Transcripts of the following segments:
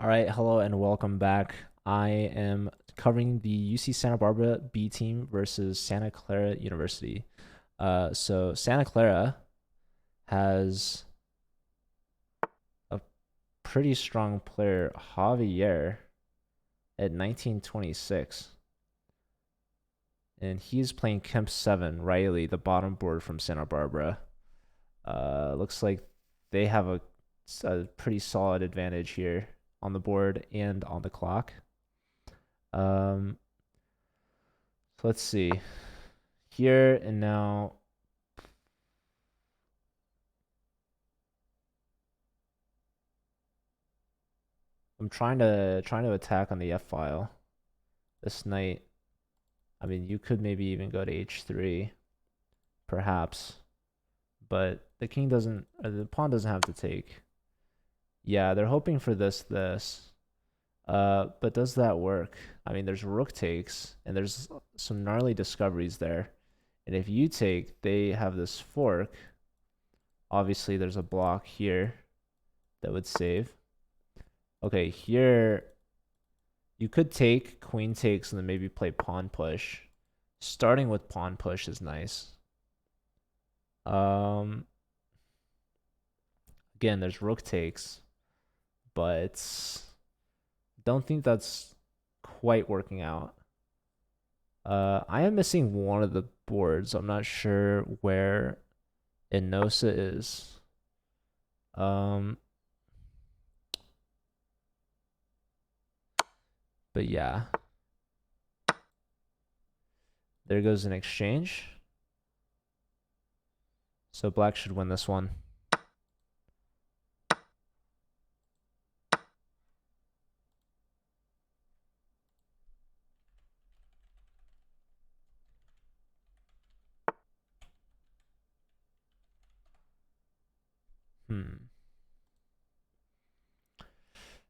All right, hello and welcome back. I am covering the UC Santa Barbara B team versus Santa Clara University. So Santa Clara has a pretty strong player, Javier, at 1926. And he's playing Kemp 7, Riley, the bottom board from Santa Barbara. Looks like they have a pretty solid advantage here on the board and on the clock. So let's see. Here and now. I'm trying to attack on the F file. This knight. I mean, you could maybe even go to H3, perhaps. But the king doesn't, or the pawn doesn't have to take. Yeah, they're hoping for this. But does that work? I mean, there's rook takes, and there's some gnarly discoveries there. And if you take, they have this fork. Obviously, there's a block here that would save. Okay, here you could take queen takes and then maybe play pawn push. Starting with pawn push is nice. Again, there's rook takes, but don't think that's quite working out. I am missing one of the boards. I'm not sure where Enosa is. But yeah. There goes an exchange. So black should win this one.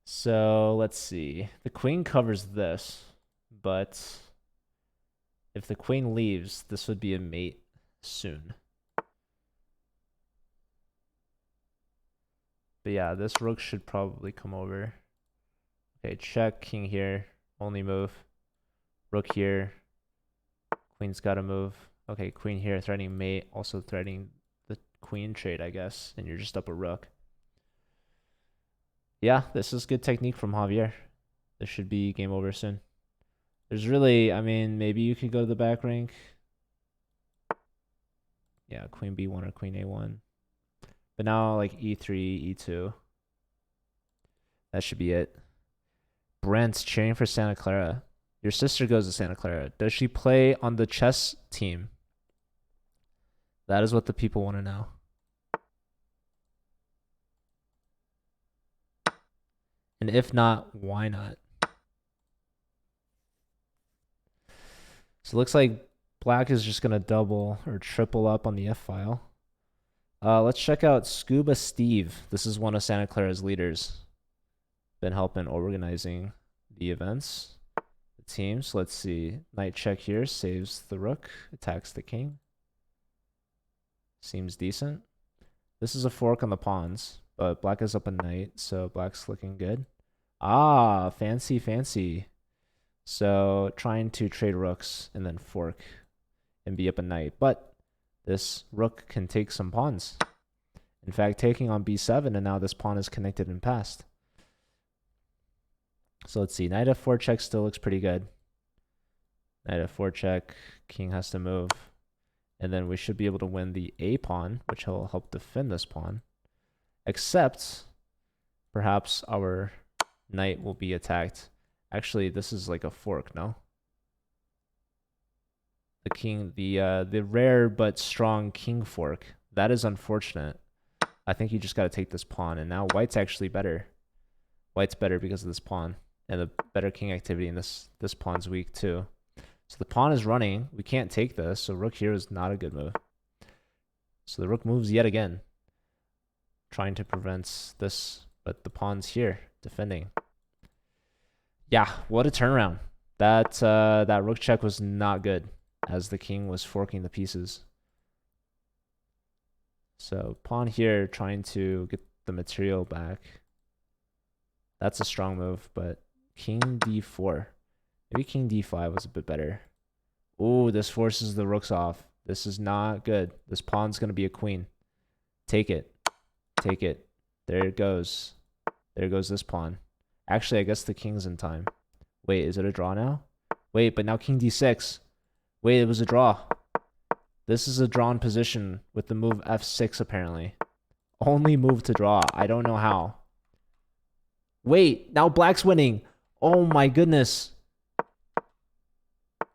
So let's see. The queen covers this, but if the queen leaves, this would be a mate soon. But yeah, this rook should probably come over. Okay, check, king here, only move. Rook here, queen's gotta move. Okay, queen here, threatening mate, also threatening the queen trade, I guess, and you're just up a rook. Yeah, this is good technique from Javier. This should be game over soon. There's really, I mean, maybe you could go to the back rank. Yeah, queen b1 or queen a1. But now, like, e3, e2. That should be it. Brent's cheering for Santa Clara. Your sister goes to Santa Clara. Does she play on the chess team? That is what the people want to know. And if not, why not? So it looks like black is just going to double or triple up on the F file. Let's check out Scuba Steve. This is one of Santa Clara's leaders. Been helping organizing the events, the teams. Let's see. Knight check here saves the rook, attacks the king. Seems decent. This is a fork on the pawns, but black is up a knight, so black's looking good. Ah, fancy, fancy. So trying to trade rooks and then fork and be up a knight. But this rook can take some pawns. In fact, taking on b7, and now this pawn is connected and passed. So let's see. Knight f4 check still looks pretty good. Knight f4 check. King has to move. And then we should be able to win the a pawn, which will help defend this pawn. Except, perhaps our knight will be attacked. Actually, this is like a fork, no? The king, the rare but strong king fork. That is unfortunate. I think you just got to take this pawn, and now white's actually better. White's better because of this pawn, and the better king activity, and this pawn's weak too. So the pawn is running. We can't take this, so rook here is not a good move. So the rook moves yet again, trying to prevent this, but the pawn's here, defending. Yeah, what a turnaround. That rook check was not good, as the king was forking the pieces. So pawn here, trying to get the material back. That's a strong move, but king d4. Maybe king d5 was a bit better. Ooh, this forces the rooks off. This is not good. This pawn's going to be a queen. Take it. Take it. There it goes. There goes this pawn. Actually, I guess the king's in time. Wait, is it a draw now? Wait, but now king d6. Wait, it was a draw. This is a drawn position with the move f6, apparently. Only move to draw. I don't know how. Wait, now black's winning. Oh my goodness.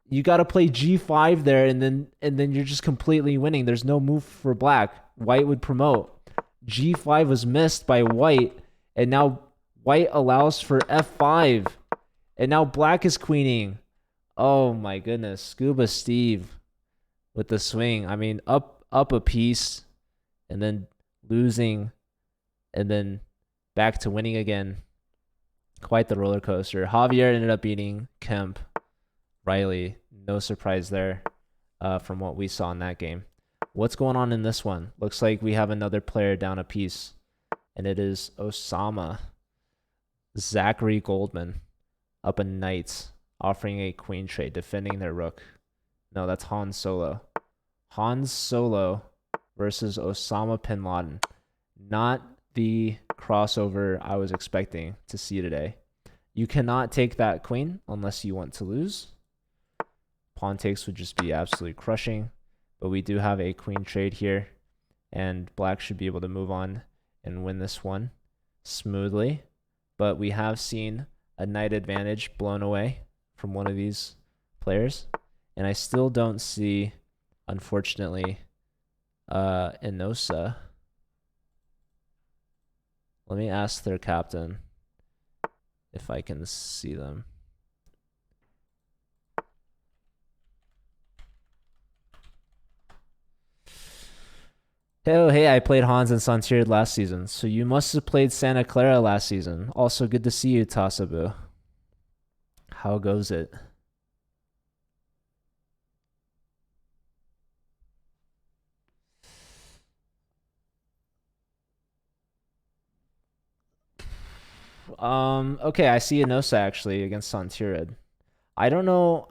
You got to play g5 there, and then you're just completely winning. There's no move for black. White would promote. g5 was missed by white, and now white allows for f5. And now black is queening. Oh my goodness. Scuba Steve with the swing. I mean, up a piece, and then losing, and then back to winning again. Quite the roller coaster. Javier ended up beating Kemp. Riley, no surprise there from what we saw in that game. What's going on in this one? Looks like we have another player down a piece, and it is Osama. Zachary Goldman up a knight, offering a queen trade, defending their rook. No, that's Han Solo. Han Solo versus Osama bin Laden. Not the crossover I was expecting to see today. You cannot take that queen unless you want to lose. Pawn takes would just be absolutely crushing, but we do have a queen trade here, and black should be able to move on and win this one smoothly. But we have seen a knight advantage blown away from one of these players, and I still don't see, unfortunately, Enosa. Let me ask their captain if I can see them. Oh, hey, I played Hans and Santier last season, so you must have played Santa Clara last season. Also, good to see you, Tasabu. How goes it? Okay, I see Enosa actually against Santirid. I don't know.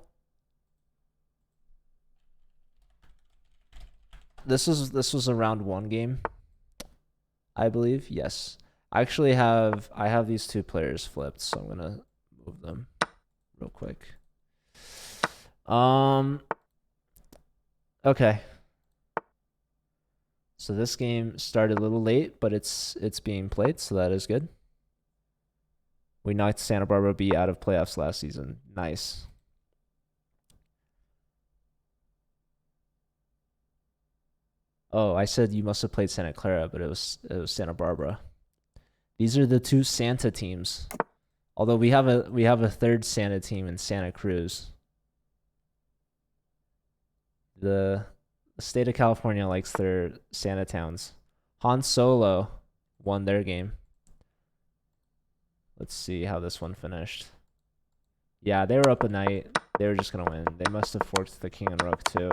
This was a round 1 game, I believe. Yes. I have these two players flipped, so I'm gonna move them real quick. Okay. So this game started a little late, but it's being played, so that is good. We knocked Santa Barbara B out of playoffs last season. Nice. Oh, I said you must have played Santa Clara, but it was Santa Barbara. These are the two Santa teams. Although we have a third Santa team in Santa Cruz. The state of California likes their Santa towns. Han Solo won their game. Let's see how this one finished. Yeah, they were up a knight. They were just gonna win. They must have forked the king and rook too.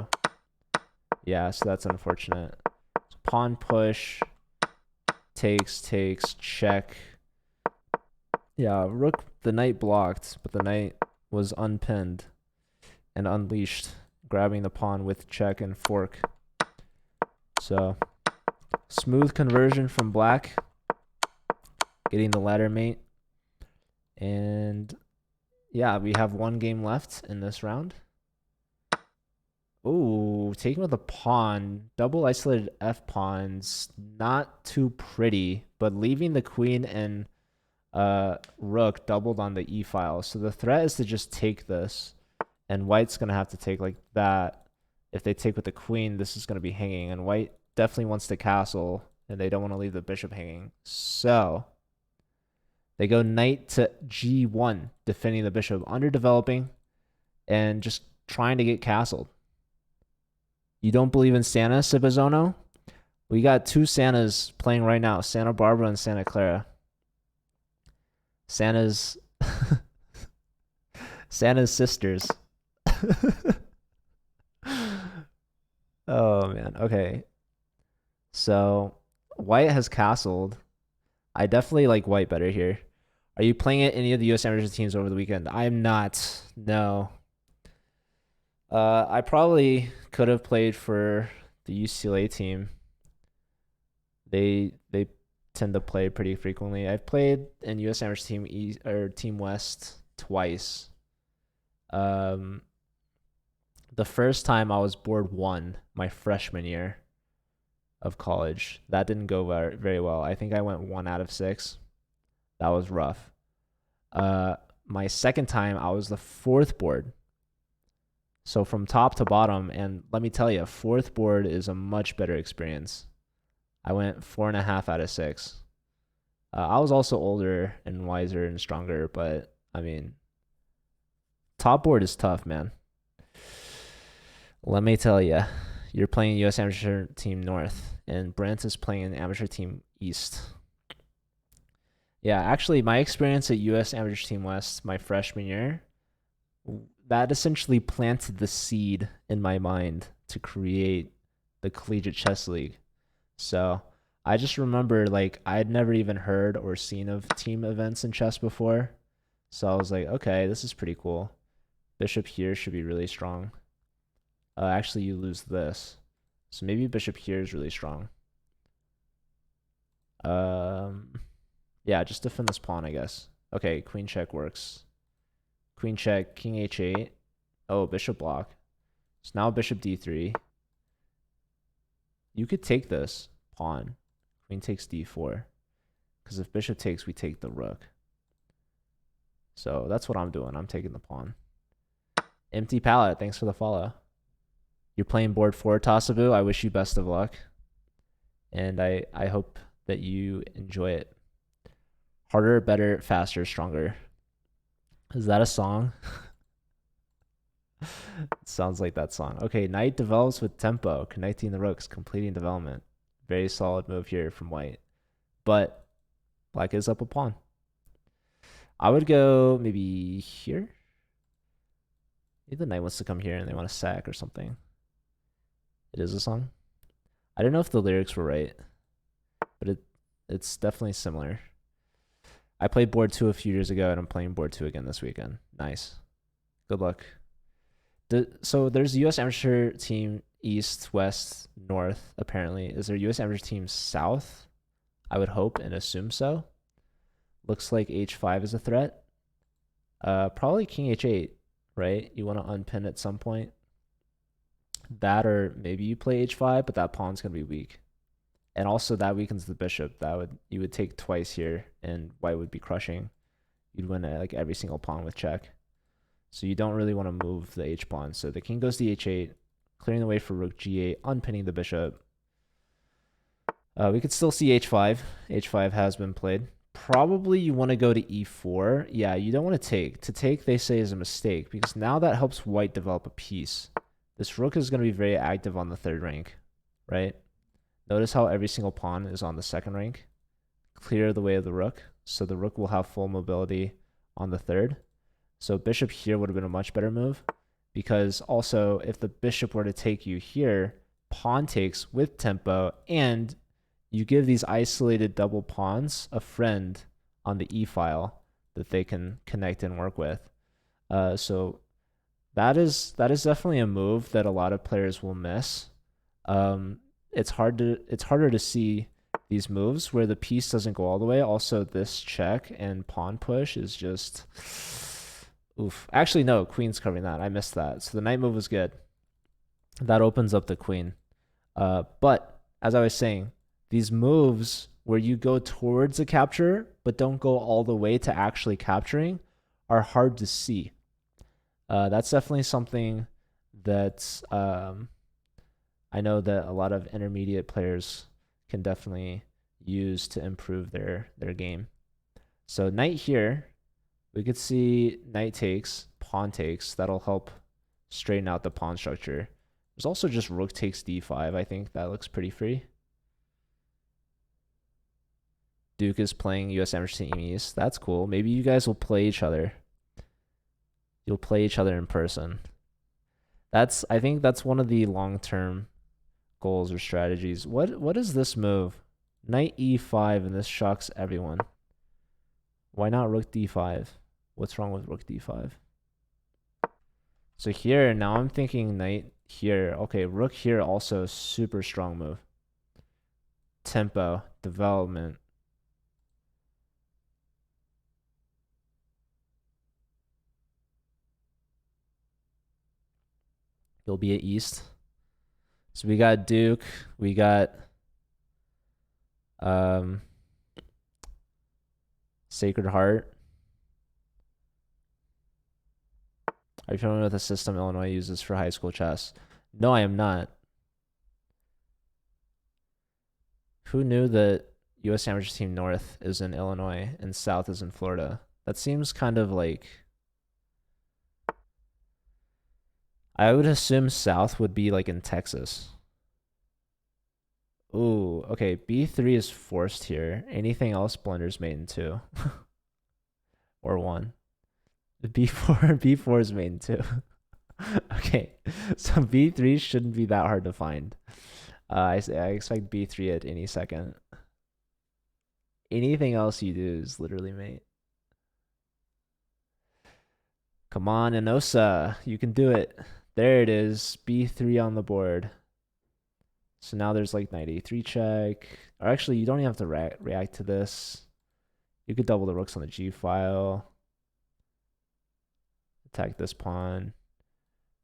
Yeah, so that's unfortunate. So pawn push, takes, check. Yeah, rook, the knight blocked, but the knight was unpinned and unleashed, grabbing the pawn with check and fork. So, smooth conversion from black, getting the ladder mate. And yeah, we have 1 game left in this round. Ooh, taking with a pawn, double isolated F pawns, not too pretty, but leaving the queen and rook doubled on the E file. So the threat is to just take this, and white's gonna have to take like that. If they take with the queen, this is gonna be hanging, and white definitely wants to castle, and they don't want to leave the bishop hanging. So they go knight to G1, defending the bishop, underdeveloping, and just trying to get castled. You don't believe in Santa, Cibazono? We got 2 Santas playing right now, Santa Barbara and Santa Clara. Santa's sisters. Oh man, okay. So white has castled. I definitely like white better here. Are you playing at any of the U.S. amateur teams over the weekend? I am not. No. I probably could have played for the UCLA team. They tend to play pretty frequently. I've played in U.S. amateur team East or Team West twice. The first time I was board 1 my freshman year of college. That didn't go very well. I think I went 1 out of 6. That was rough. My second time I was the 4th board. So from top to bottom, and let me tell you, 4th board is a much better experience. I went 4.5 out of 6. I was also older and wiser and stronger, but I mean, top board is tough, man. Let me tell you, you're playing U.S. Amateur Team North, and Brent is playing Amateur Team East. Yeah, actually, my experience at U.S. Amateur Team West my freshman year, that essentially planted the seed in my mind to create the Collegiate Chess League. So I just remember, like, I'd never even heard or seen of team events in chess before. So I was like, okay, this is pretty cool. Bishop here should be really strong. Actually, you lose this. So maybe bishop here is really strong. Yeah, just defend this pawn, I guess. Okay, queen check works. Queen check, king h8. Oh, bishop block. So now bishop d3. You could take this pawn. Queen takes d4. Because if bishop takes, we take the rook. So that's what I'm doing. I'm taking the pawn. Empty palette. Thanks for the follow. You're playing board 4, Tasabu. I wish you best of luck. And I hope that you enjoy it. Harder, better, faster, stronger. Is that a song? It sounds like that song. Okay, knight develops with tempo, connecting the rooks, completing development. Very solid move here from white. But black is up a pawn. I would go maybe here. Maybe the knight wants to come here and they want to sack or something. It is a song. I don't know if the lyrics were right, but it's definitely similar. I played board 2 a few years ago, and I'm playing board 2 again this weekend. Nice. Good luck. So there's U.S. Amateur Team East, West, North, apparently. Is there U.S. Amateur Team South? I would hope and assume so. Looks like h5 is a threat. Probably king h8, right? You want to unpin at some point. That, or maybe you play h5, but that pawn's going to be weak. And also that weakens the bishop. You would take twice here, and white would be crushing. You'd win like every single pawn with check. So you don't really want to move the h pawn. So the king goes to h8, clearing the way for rook g8, unpinning the bishop. We could still see h5. h5 has been played. Probably you want to go to e4. Yeah, you don't want to take. To take, they say, is a mistake, because now that helps white develop a piece. This rook is going to be very active on the 3rd rank, right? Notice how every single pawn is on the 2nd rank. Clear the way of the rook, so the rook will have full mobility on the 3rd. So bishop here would have been a much better move, because also if the bishop were to take you here, pawn takes with tempo, and you give these isolated double pawns a friend on the e-file that they can connect and work with. So that is definitely a move that a lot of players will miss. It's harder to see these moves where the piece doesn't go all the way. Also, this check and pawn push is just oof. Actually, no, queen's covering that. I missed that. So the knight move was good. That opens up the queen. But as I was saying, these moves where you go towards the capture but don't go all the way to actually capturing are hard to see. That's definitely something that I know that a lot of intermediate players can definitely use to improve their game. So knight here, we could see knight takes, pawn takes. That'll help straighten out the pawn structure. There's also just rook takes d5. I think that looks pretty free. Duke is playing U.S. Amateur Team East. That's cool. Maybe you guys will play each other. You'll play each other in person. I think that's one of the long-term goals or strategies. What is this move? Knight e5, and this shocks everyone. Why not rook d5? What's wrong with rook d5? So here, now I'm thinking knight here. Okay, rook here also super strong move. Tempo, development. You'll be at east. So we got Duke. We got Sacred Heart. Are you familiar with the system Illinois uses for high school chess? No, I am not. Who knew that U.S. Amateur Team North is in Illinois and South is in Florida? That seems kind of like... I would assume South would be like in Texas. Ooh, okay. B3 is forced here. Anything else blunders mate in 2. Or 1. B4 is mate in 2. Okay, so B3 shouldn't be that hard to find. I expect B3 at any second. Anything else you do is literally mate. Come on, Inosa. You can do it. There it is. B3 on the board. So now there's like knight a3 check. Or actually, you don't even have to react to this. You could double the rooks on the G file. Attack this pawn.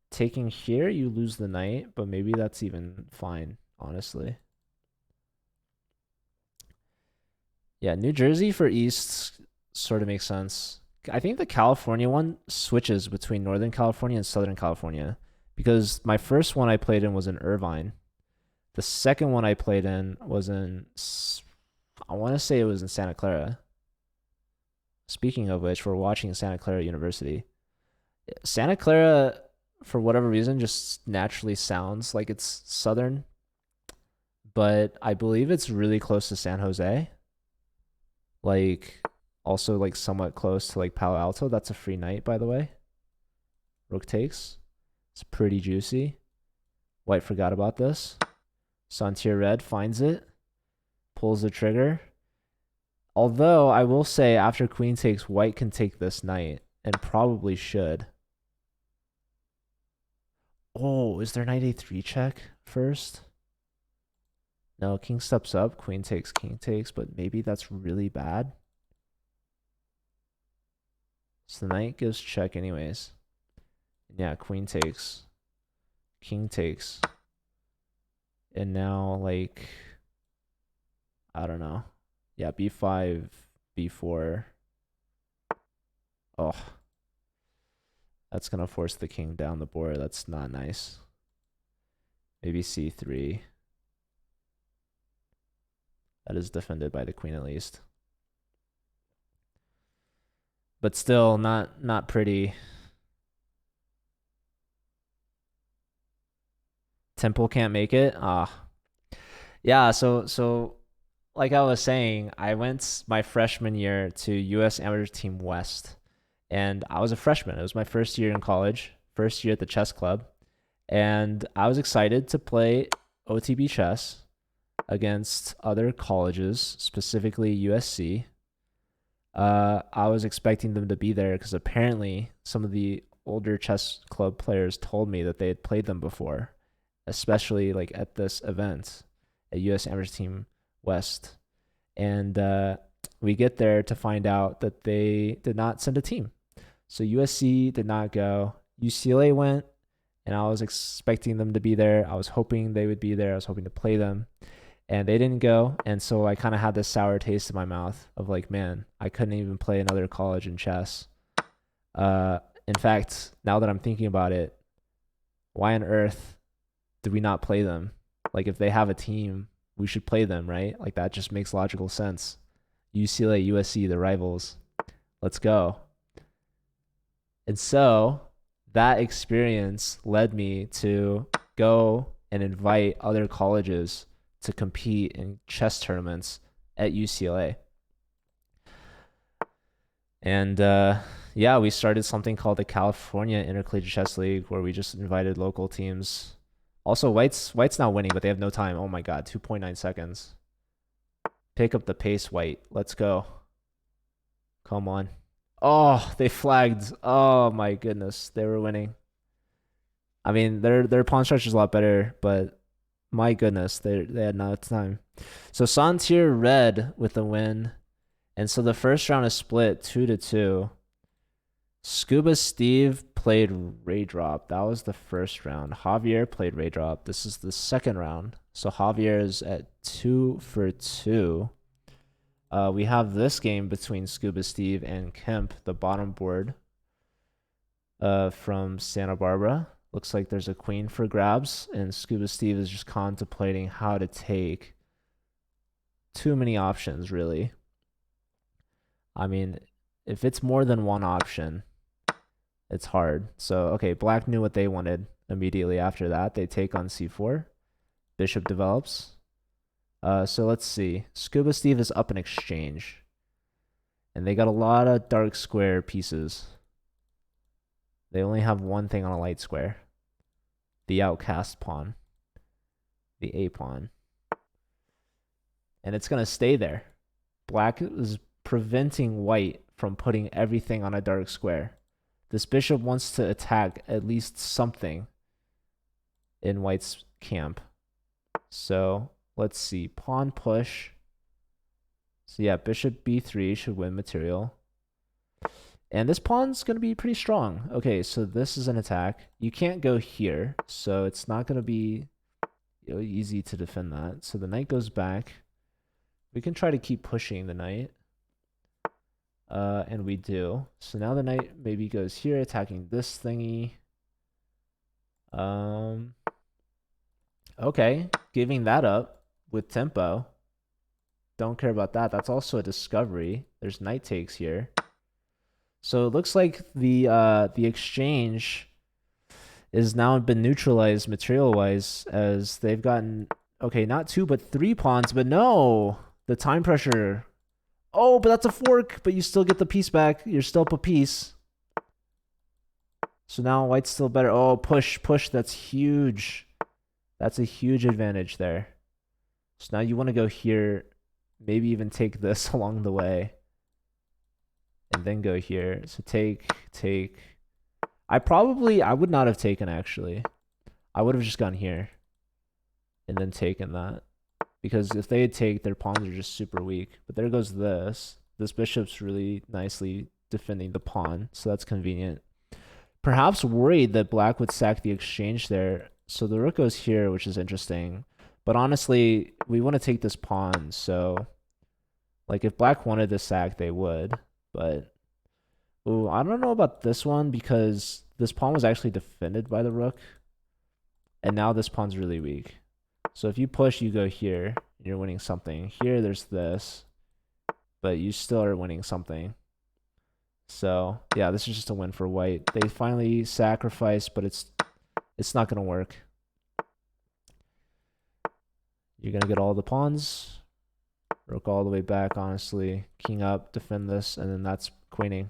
Taking here, you lose the knight, but maybe that's even fine, honestly. Yeah, New Jersey for East sort of makes sense. I think the California one switches between Northern California and Southern California because my first one I played in was in Irvine. The second one I played in was in, I want to say it was in Santa Clara. Speaking of which, we're watching Santa Clara University. Santa Clara, for whatever reason, just naturally sounds like it's Southern, but I believe it's really close to San Jose. Like, also like somewhat close to like Palo Alto. That's a free knight, by the way. Rook takes. It's pretty juicy. White forgot about this. Santier Red finds it. Pulls the trigger. Although, I will say, after queen takes, white can take this knight. And probably should. Oh, is there knight a3 check first? No, king steps up, queen takes, but maybe that's really bad. So the knight gives check anyways. Yeah, queen takes, king takes. And now, like, I don't know. Yeah, b5, b4. Oh. That's going to force the king down the board. That's not nice. Maybe c3. That is defended by the queen at least. But still not pretty. Temple can't make it. Yeah, so like I was saying, I went my freshman year to US Amateur Team West. And I was a freshman. It was my first year in college, first year at the chess club. And I was excited to play OTB chess against other colleges, specifically USC. I was expecting them to be there because apparently some of the older chess club players told me that they had played them before, especially like at this event at US Amateur Team West. And we get there to find out that they did not send a team. So USC did not go. UCLA went, and I was expecting them to be there. I was hoping they would be there. I was hoping to play them, and they didn't go. And so I kind of had this sour taste in my mouth of like, man, I couldn't even play another college in chess. In fact, now that I'm thinking about it, why on earth did we not play them? Like, if they have a team, we should play them, right? Like, that just makes logical sense. UCLA, USC, the rivals. Let's go. And so that experience led me to go and invite other colleges to compete in chess tournaments at UCLA. And yeah, we started something called the California Intercollegiate Chess League, where we just invited local teams. Also, White's not winning, but they have no time. Oh my god, 2.9 seconds. Pick up the pace, White. Let's go. Come on. Oh, they flagged. Oh my goodness. They were winning. I mean, their pawn structure is a lot better, but my goodness, they had no time. So Santier red with the win. And so the first round is split 2-2. Scuba Steve played Raydrop. That was the first round. Javier played Raydrop. This is the second round. So Javier is at 2-2. We have this game between Scuba Steve and Kemp, the bottom board from Santa Barbara. Looks like there's a queen for grabs, and Scuba Steve is just contemplating how to take. Too many options, really. I mean, if it's more than one option, it's hard. So, okay, black knew what they wanted immediately after that. They take on c4. Bishop develops. So let's see. Scuba Steve is up in exchange. And they got a lot of dark square pieces. They only have one thing on a light square. The outcast pawn. The A pawn. And it's going to stay there. Black is preventing white from putting everything on a dark square. This bishop wants to attack at least something in white's camp. So let's see. Pawn push. So yeah, bishop b3 should win material. And this pawn's going to be pretty strong. Okay, so this is an attack. You can't go here, so it's not going to be easy to defend that. So the knight goes back. We can try to keep pushing the knight. And we do. So now the knight maybe goes here, attacking this thingy. Okay, giving that up with tempo. Don't care about that. That's also a discovery. There's knight takes here. So it looks like the exchange is now been neutralized material-wise, as they've gotten, okay, not 2 but 3 pawns, but no, the time pressure. Oh, but that's a fork, but you still get the piece back. You're still up a piece. So now white's still better. Oh, push, that's huge. That's a huge advantage there. So now you want to go here, maybe even take this along the way. And then go here. So take. I would not have taken, actually. I would have just gone here. And then taken that. Because if they take, their pawns are just super weak. But there goes this. This bishop's really nicely defending the pawn. So that's convenient. Perhaps worried that black would sack the exchange there. So the rook goes here, which is interesting. But honestly, we want to take this pawn. So, like, if black wanted to sack, they would. But, ooh, I don't know about this one because this pawn was actually defended by the rook. And now this pawn's really weak. So if you push, you go here. You're winning something. Here, there's this. But you still are winning something. So, yeah, this is just a win for white. They finally sacrifice, but it's not going to work. You're going to get all the pawns. Rook all the way back, honestly. King up, defend this, and then that's queening.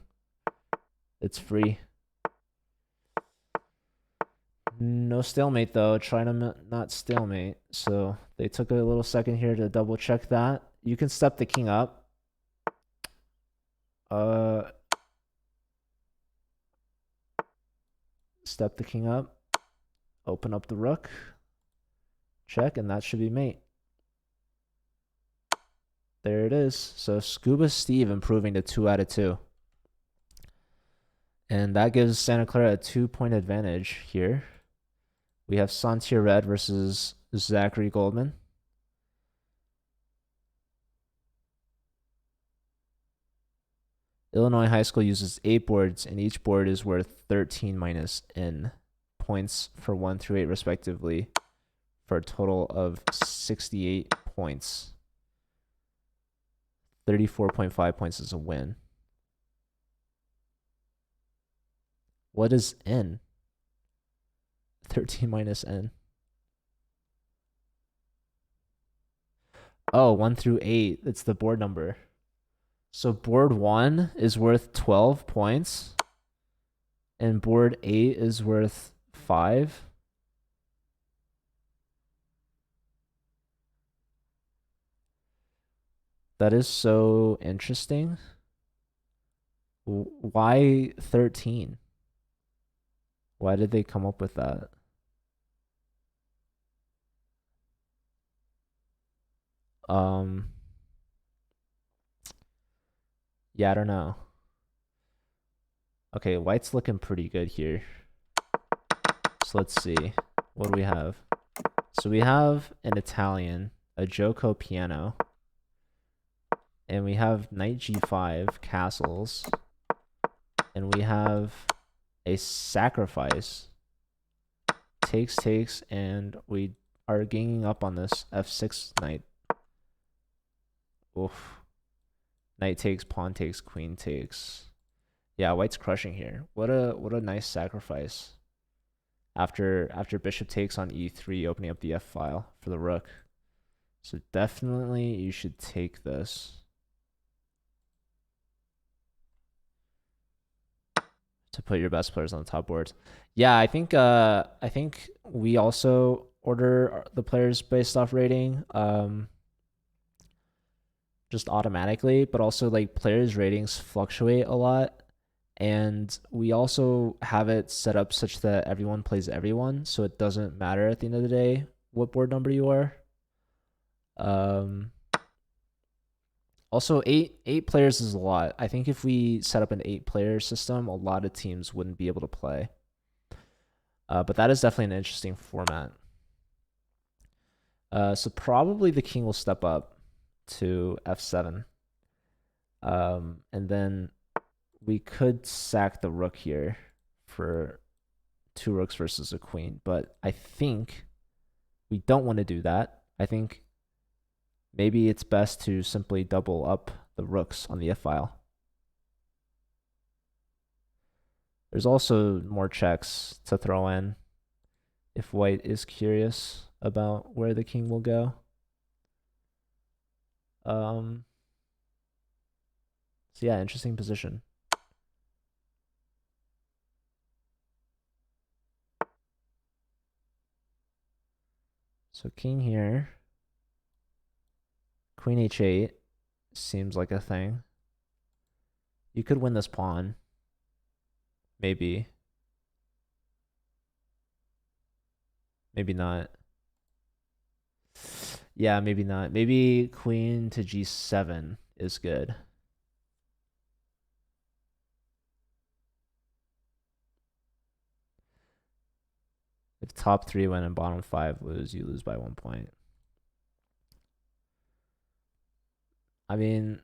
It's free. No stalemate, though. Trying to not stalemate. So they took a little second here to double check that. You can step the king up. Step the king up. Open up the rook. Check, and that should be mate. There it is. So Scuba Steve improving to 2 out of 2. And that gives Santa Clara a 2-point advantage here. We have Santier Red versus Zachary Goldman. Illinois High School uses 8 boards, and each board is worth 13 minus N points for 1 through 8 respectively, for a total of 68 points. 34.5 points is a win. What is N? 13 minus N. Oh, 1 through 8. It's the board number. So board 1 is worth 12 points. And board 8 is worth 5. That is so interesting. Why 13? Why did they come up with that? Um, yeah, I don't know. Okay, white's looking pretty good here. So let's see. What do we have? So we have an Italian, a Joko piano, and we have knight g5, castles, and we have a sacrifice, takes, and we are ganging up on this f6 knight. Oof. Knight takes, pawn takes, queen takes. Yeah, white's crushing here. What a nice sacrifice. After bishop takes on e3, opening up the f file for the rook. So definitely you should take this to put your best players on the top boards. Yeah, I think we also order the players based off rating, just automatically, but also like players' ratings fluctuate a lot. And we also have it set up such that everyone plays everyone, so it doesn't matter at the end of the day what board number you are. Also, eight players is a lot. I think if we set up an 8-player system, a lot of teams wouldn't be able to play. But that is definitely an interesting format. So probably the king will step up to f7. And then we could sack the rook here for 2 rooks versus a queen. But I think we don't want to do that. I think maybe it's best to simply double up the rooks on the f file. There's also more checks to throw in if white is curious about where the king will go. So yeah, interesting position. So king here. Queen h8 seems like a thing. You could win this pawn. Maybe. Maybe not. Yeah, maybe not. Maybe queen to g7 is good. If top 3 win and bottom 5 lose, you lose by 1 point. I mean,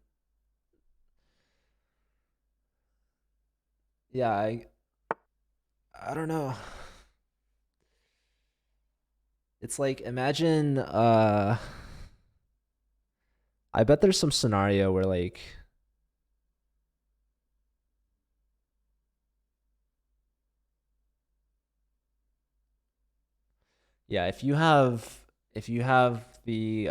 yeah, I don't know. It's like imagine I bet there's some scenario where like yeah, if you have the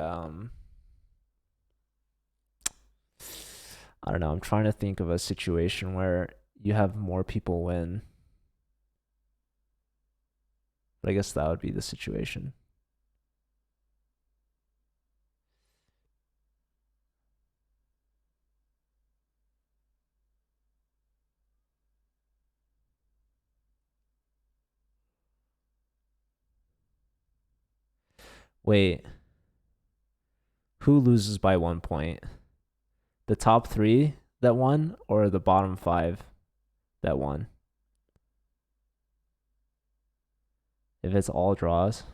I don't know, I'm trying to think of a situation where you have more people win. But I guess that would be the situation. Wait, who loses by 1 point? The top 3 that won or the bottom 5 that won? If it's all draws,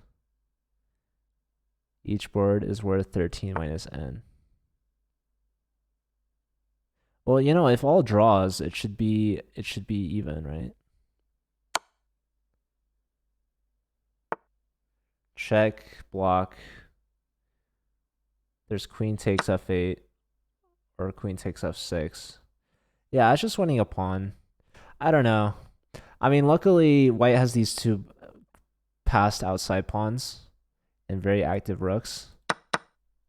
each board is worth 13 minus n. Well, you know, if all draws, it should be even, right? Check, block. There's queen takes f8 or queen takes f6. Yeah, I was just winning a pawn. I don't know. I mean, luckily white has these 2 passed outside pawns and very active rooks,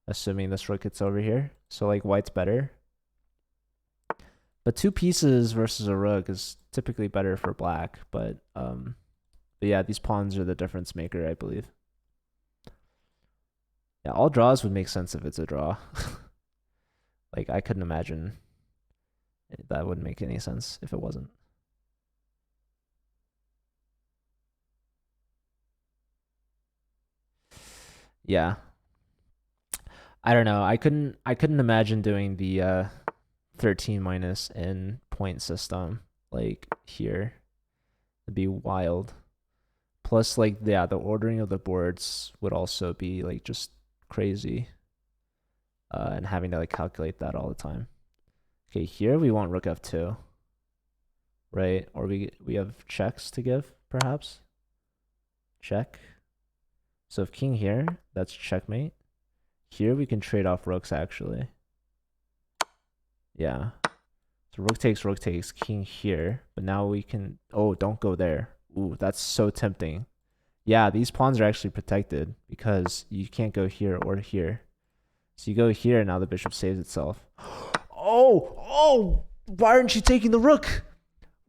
assuming this rook gets over here. So like white's better. But 2 pieces versus a rook is typically better for black, but yeah, these pawns are the difference maker, I believe. Yeah, all draws would make sense if it's a draw. Like I couldn't imagine That wouldn't make any sense if it wasn't. Yeah. I don't know. I couldn't imagine doing the 13 minus in point system like here. It'd be wild. Plus, like, yeah, the ordering of the boards would also be like just crazy. And having to like calculate that all the time. Okay, here we want rook f2, right? Or we have checks to give, perhaps. Check. So if king here, that's checkmate. Here we can trade off rooks actually. Yeah. So rook takes, king here. But now we can, oh, don't go there. Ooh, that's so tempting. Yeah, these pawns are actually protected because you can't go here or here. So you go here, and now the bishop saves itself. Oh, why aren't you taking the rook?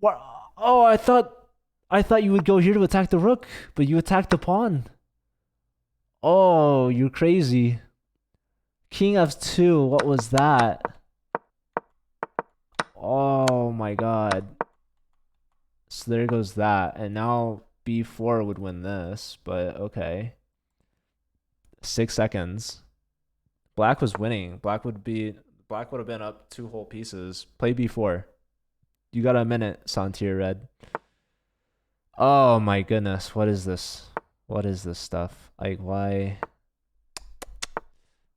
What? Oh, I thought you would go here to attack the rook, but you attacked the pawn. Oh, you're crazy. King f2, what was that? Oh my god. So there goes that. And now b4 would win this, but okay. 6 seconds. Black was winning. Black would have been up 2 whole pieces. Play b4. You got a minute, Santier Red. Oh my goodness. What is this? What is this stuff? Like, why?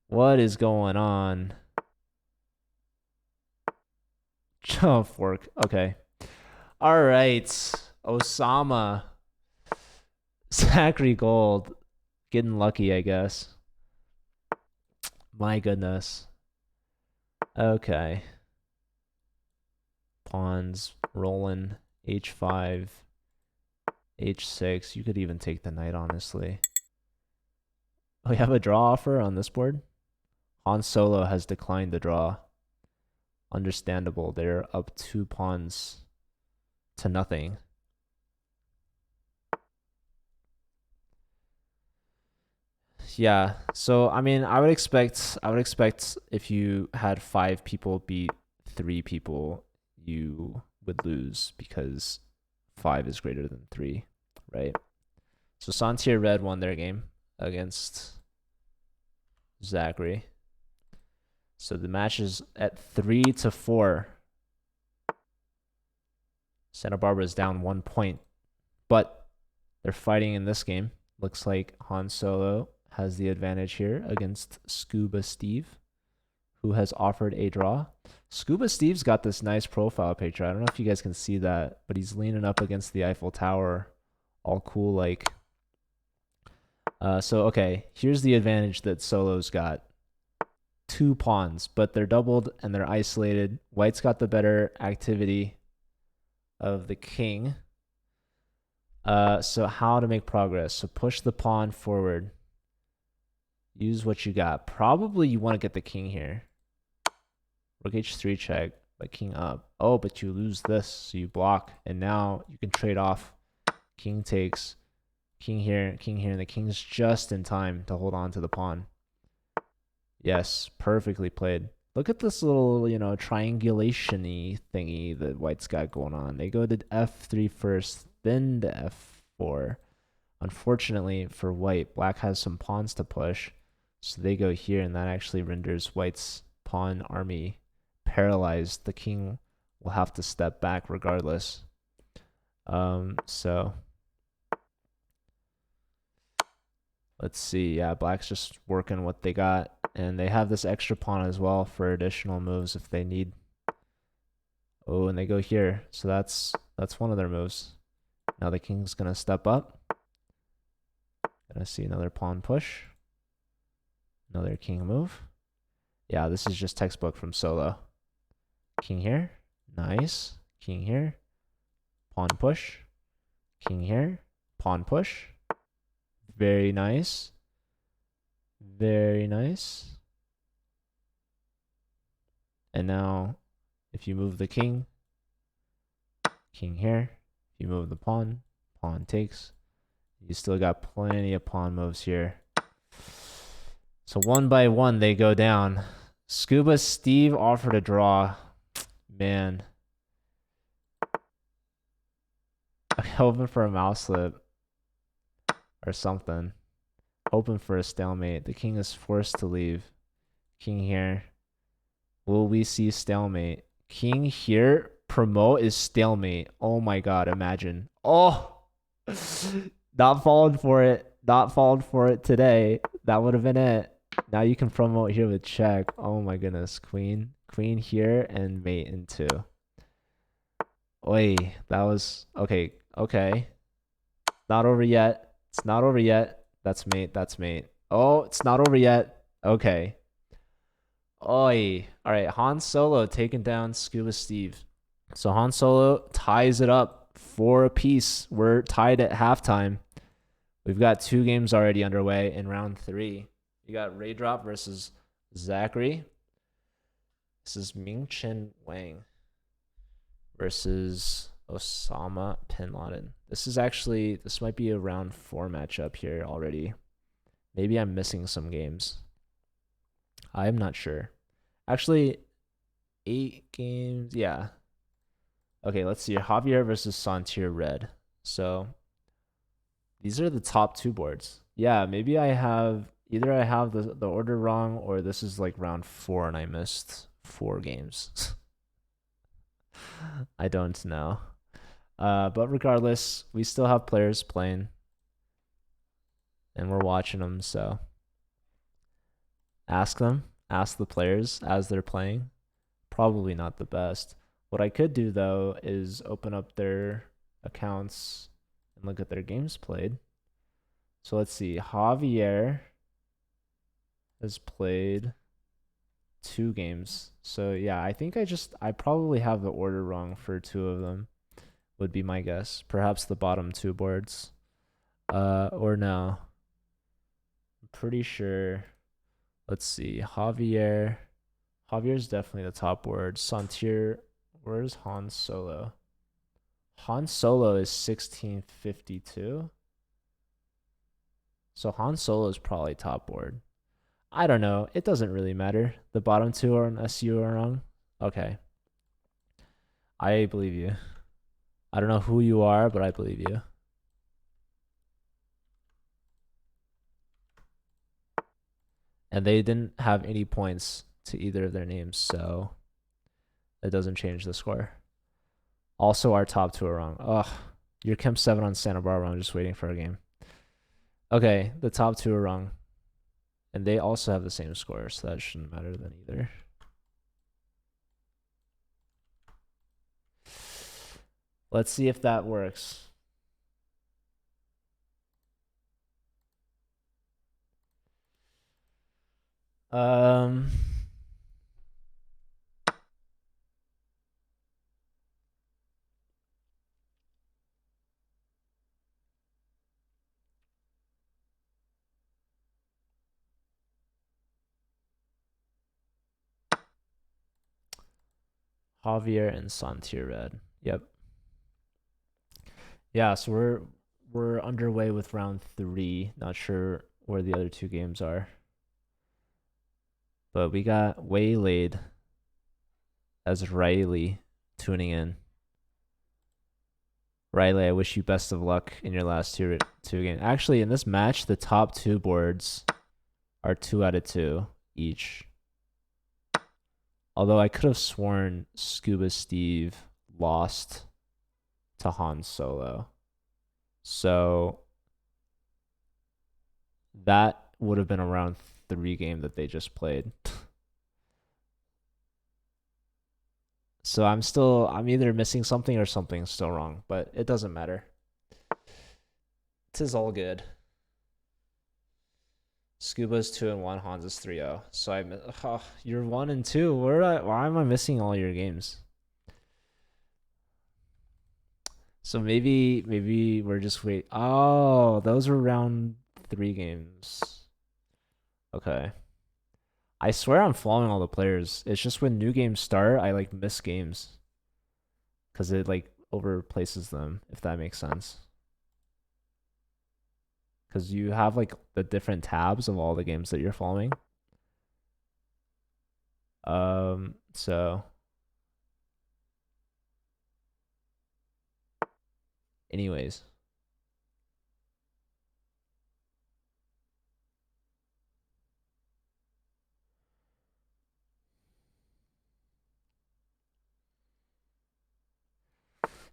What is going on? Fork. Okay. All right. Osama. Zachary Gold. Getting lucky, I guess. My goodness. Okay. Pawns rolling. H5. H6. You could even take the knight, honestly. We have a draw offer on this board. Han Solo has declined the draw. Understandable. They're up 2 pawns to nothing. Yeah. So I mean, I would expect if you had 5 people beat 3 people, you would lose because 5 is greater than 3, right? So Santier Red won their game against Zachary. So the match is at 3-4. Santa Barbara is down 1 point, but they're fighting in this game. Looks like Han Solo has the advantage here against Scuba Steve, who has offered a draw. Scuba Steve's got this nice profile picture. I don't know if you guys can see that, but he's leaning up against the Eiffel Tower, all cool like. So, okay, here's the advantage that Solo's got. 2 pawns, but they're doubled and they're isolated. White's got the better activity of the king. So how to make progress? So push the pawn forward. Use what you got. Probably you want to get the king here. Rook h3 check, but king up. Oh, but you lose this, so you block. And now you can trade off. King takes, king here, and the king's just in time to hold on to the pawn. Yes, perfectly played. Look at this little, triangulation-y thingy that White's got going on. They go to f3 first, then to f4. Unfortunately for White, Black has some pawns to push. So they go here, and that actually renders White's pawn army paralyzed. The king will have to step back regardless. So let's see. Yeah, Black's just working what they got. And they have this extra pawn as well for additional moves if they need. Oh, and they go here. So that's one of their moves. Now the king's going to step up. Gonna see another pawn push. Another king move. Yeah, this is just textbook from Solo. King here. Nice. King here. Pawn push. King here. Pawn push. Very nice. Very nice. And now, if you move the king, king here. If you move the pawn, pawn takes. You still got plenty of pawn moves here. So one by one, they go down. Scuba Steve offered a draw. Man. Hoping for a mouse slip or something. Hoping for a stalemate. The king is forced to leave. King here. Will we see stalemate? King here. Promote is stalemate. Oh my god, imagine. Oh! Not falling for it. Not falling for it today. That would have been it. Now you can promote here with check. Oh my goodness. Queen. Queen here and mate in 2. Oi, that was... Okay, okay. Not over yet. It's not over yet. That's mate. That's mate. Oh, it's not over yet. Okay. Oi. All right. Han Solo taking down Scuba Steve. So Han Solo ties it up 4 apiece. We're tied at halftime. We've got 2 games already underway in round 3. You got Raydrop versus Zachary. This is Ming Chen Wang versus Osama Bin Laden. This might be a round 4 matchup here already. Maybe I'm missing some games. I'm not sure. Actually, 8 games. Yeah. Okay, let's see. Javier versus Santier Red. So these are the top 2 boards. Yeah, maybe I have the order wrong, or this is like round 4 and I missed 4 games. I don't know. But regardless, we still have players playing. And we're watching them, so ask the players as they're playing. Probably not the best. What I could do though is open up their accounts and look at their games played. So let's see. Javier has played 2 games. So yeah, I think I probably have the order wrong for 2 of them, would be my guess. Perhaps the bottom 2 boards. Or no. I'm pretty sure. Let's see. Javier's definitely the top board. Santier, where's Han Solo? Han Solo is 1652. So Han Solo is probably top board. I don't know. It doesn't really matter. The bottom 2 are on SCU are wrong. Okay. I believe you. I don't know who you are, but I believe you. And they didn't have any points to either of their names, so it doesn't change the score. Also, our top 2 are wrong. Ugh. You're Kemp 7 on Santa Barbara. I'm just waiting for a game. Okay, the top 2 are wrong. And they also have the same score, so that shouldn't matter then either. Let's see if that works. Javier and Santier Red. Yep. Yeah, so we're underway with round 3. Not sure where the other 2 games are. But we got Waylaid as Riley tuning in. Riley, I wish you best of luck in your last 2 games. Actually, in this match, the top 2 boards are 2 out of 2 each. Although I could have sworn Scuba Steve lost to Han Solo. So that would have been a round 3 game that they just played. So I'm either missing something or something's still wrong, but it doesn't matter. 'Tis all good. Scuba's 2-1, Hans is 3-0. So you're 1-2. Why am I missing all your games? So maybe we're just wait. Oh, those were round 3 games. Okay. I swear I'm following all the players. It's just when new games start, I like miss games. Cause it like overplaces them, if that makes sense. Cause you have like the different tabs of all the games that you're following. So anyways.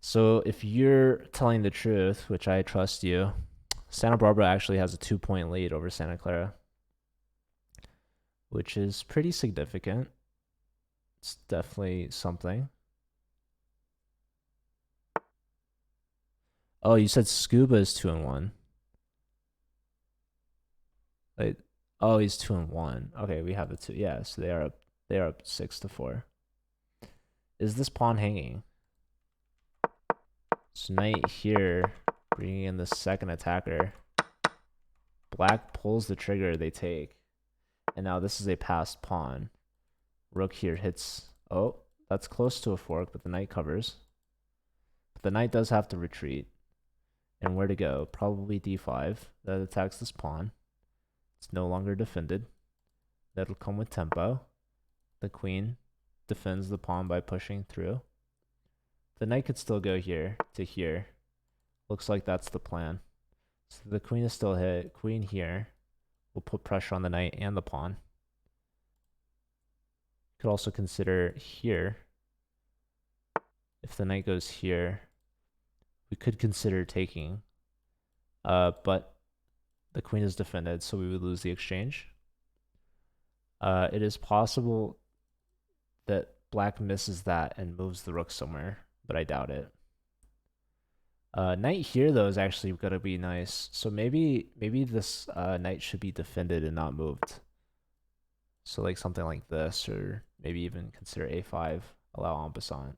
So if you're telling the truth, which I trust you, Santa Barbara actually has a 2-point lead over Santa Clara, which is pretty significant. It's definitely something. Oh, you said Scuba is 2-1. Like, oh, he's 2-1. Okay, we have the two. Yeah, so they are up. They are up 6-4. Is this pawn hanging? So knight here, bringing in the second attacker. Black pulls the trigger. They take, and now this is a passed pawn. Rook here hits. Oh, that's close to a fork, but the knight covers. But the knight does have to retreat. And where to go? Probably d5. That attacks this pawn. It's no longer defended. That'll come with tempo. The queen defends the pawn by pushing through. The knight could still go here to here. Looks like that's the plan. So the queen is still hit. Queen here will put pressure on the knight and the pawn. Could also consider here. If the knight goes here, we could consider taking. But the queen is defended, so we would lose the exchange. It is possible that black misses that and moves the rook somewhere, but I doubt it. Knight here, though, is actually going to be nice. So maybe this knight should be defended and not moved. So like something like this, or maybe even consider a5, allow en passant,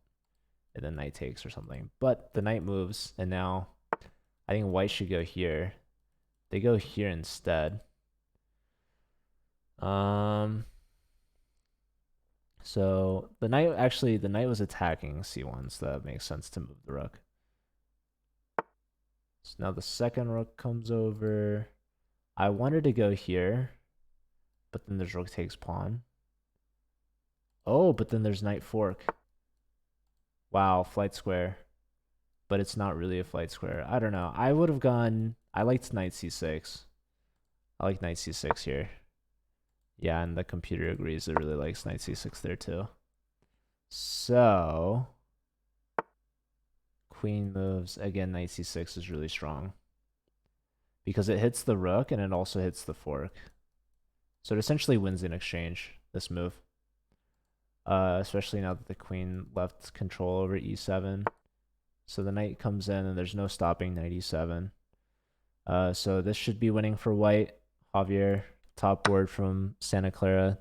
and then knight takes or something. But the knight moves, and now I think white should go here. They go here instead. So the knight was attacking c1, so that makes sense to move the rook. So now the second rook comes over. I wanted to go here, but then there's rook takes pawn. Oh, but then there's knight fork. Wow, flight square. But it's not really a flight square. I don't know. I would have gone. I liked knight c6. I like knight c6 here. Yeah, and the computer agrees it really likes knight c6 there too. So queen moves. Again, knight c6 is really strong because it hits the rook and it also hits the fork. So it essentially wins in exchange, this move. Especially now that the queen left control over e7. So the knight comes in and there's no stopping knight e7. So this should be winning for white. Javier, top board from Santa Clara.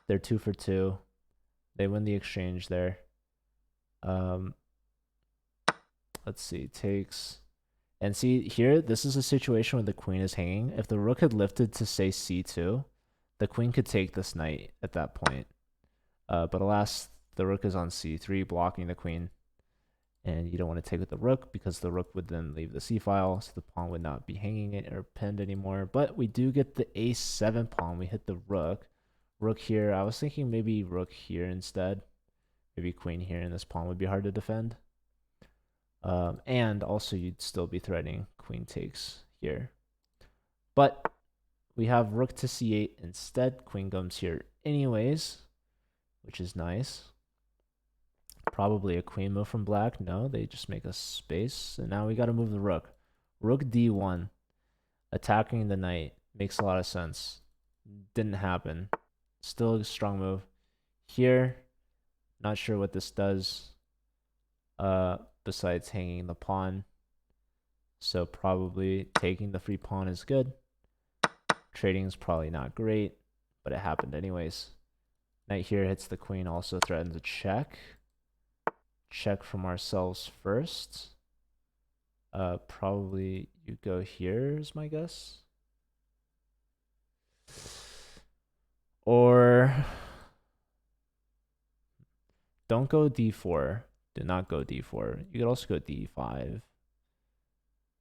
They're 2 for 2. They win the exchange there. Let's see, takes. And see here, this is a situation where the queen is hanging. If the rook had lifted to say c2, the queen could take this knight at that point. But alas, the rook is on c3, blocking the queen. And you don't want to take with the rook because the rook would then leave the c-file, so the pawn would not be hanging it or pinned anymore. But we do get the a7 pawn. We hit the rook. Rook here. I was thinking maybe rook here instead. Maybe queen here, and this pawn would be hard to defend. And also you'd still be threatening queen takes here. But we have rook to c8 instead. Queen comes here anyways, which is nice. Probably a queen move from black. No, they just make a space. And now we got to move the rook. Rook d1. Attacking the knight. Makes a lot of sense. Didn't happen. Still a strong move. Here, not sure what this does. Besides hanging the pawn. So probably taking the free pawn is good. Trading is probably not great, but it happened anyways. Knight here hits the queen, also threatens a check. Check from ourselves first. Probably you go here is my guess. Or don't go d4. Do not go d4. You could also go d5.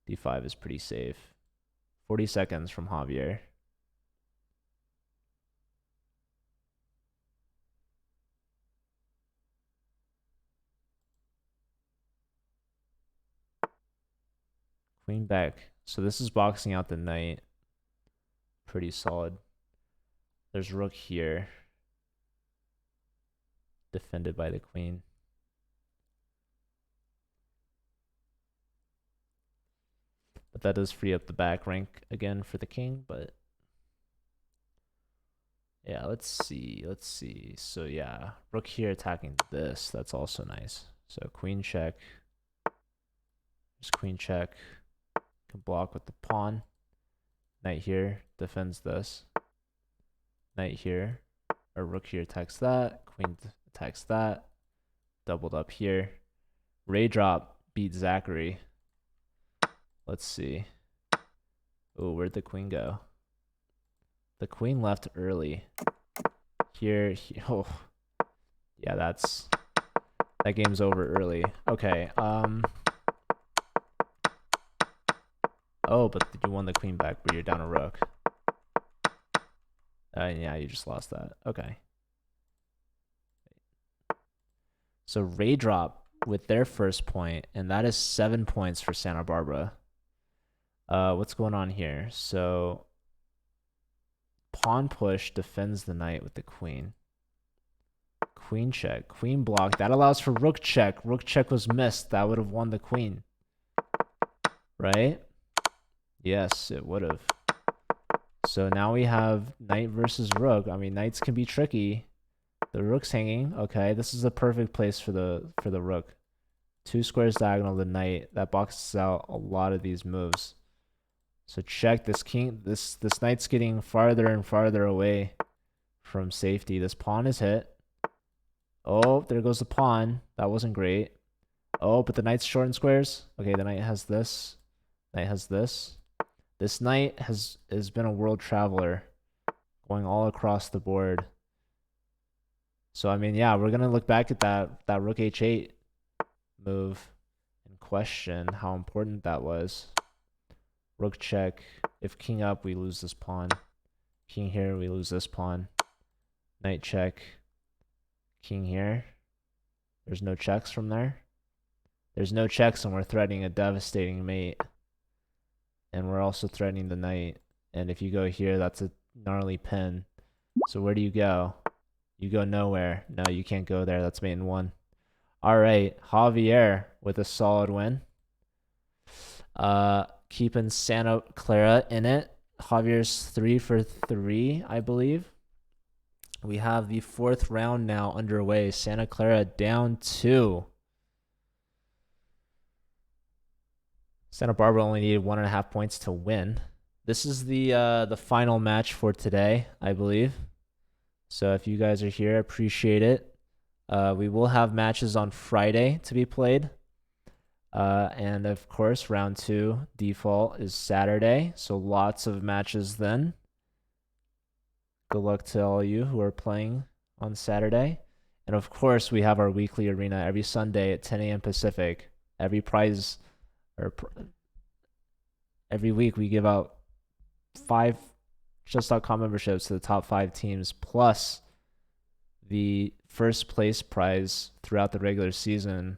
d5 is pretty safe. 40 seconds from Javier. Queen back. So this is boxing out the knight. Pretty solid. There's rook here. Defended by the queen. But that does free up the back rank again for the king, but yeah, let's see. So yeah, rook here attacking this. That's also nice. So queen check. Just queen check. Can block with the pawn. Knight here defends this. Knight here. Or rook here attacks that. Queen attacks that. Doubled up here. Ray drop beat Zachary. Let's see. Oh, where'd the queen go? The queen left early. Here. Oh. Yeah, that game's over early. Okay. Oh, but you won the queen back, but you're down a rook. Yeah, you just lost that. Okay. So Ray drop with their first point, and that is 7 points for Santa Barbara. What's going on here? So pawn push defends the knight with the queen. Queen check, queen block. That allows for rook check. Rook check was missed. That would have won the queen. Right? Yes, it would have. So now we have knight versus rook. I mean, knights can be tricky. The rook's hanging. Okay, this is a perfect place for the rook. 2 squares diagonal the knight. That boxes out a lot of these moves. So check this king. This knight's getting farther and farther away from safety. This pawn is hit. Oh, there goes the pawn. That wasn't great. Oh, but the knight's short in squares. Okay, the knight has this. Knight has this. This knight has been a world traveler, going all across the board. So I mean, yeah, we're gonna look back at that rook h8 move and question how important that was. Rook check. If king up, we lose this pawn. King here, we lose this pawn. Knight check. King here. There's no checks from there. There's no checks, and we're threatening a devastating mate. And we're also threatening the knight. And if you go here, that's a gnarly pin. So where do you go? You go nowhere. No, you can't go there. That's mate in 1. All right, Javier with a solid win. Keeping Santa Clara in it. Javier's 3 for 3, I believe. We have the 4th round now underway. Santa Clara down 2. Santa Barbara only needed 1.5 points to win. This is the final match for today, I believe. So if you guys are here, appreciate it. We will have matches on Friday to be played. And of course, round 2 default is Saturday. So lots of matches then. Good luck to all you who are playing on Saturday. And of course, we have our weekly arena every Sunday at 10 a.m. Pacific. Every prize, or every week we give out 5 Just.com memberships to the top 5 teams, plus the first place prize throughout the regular season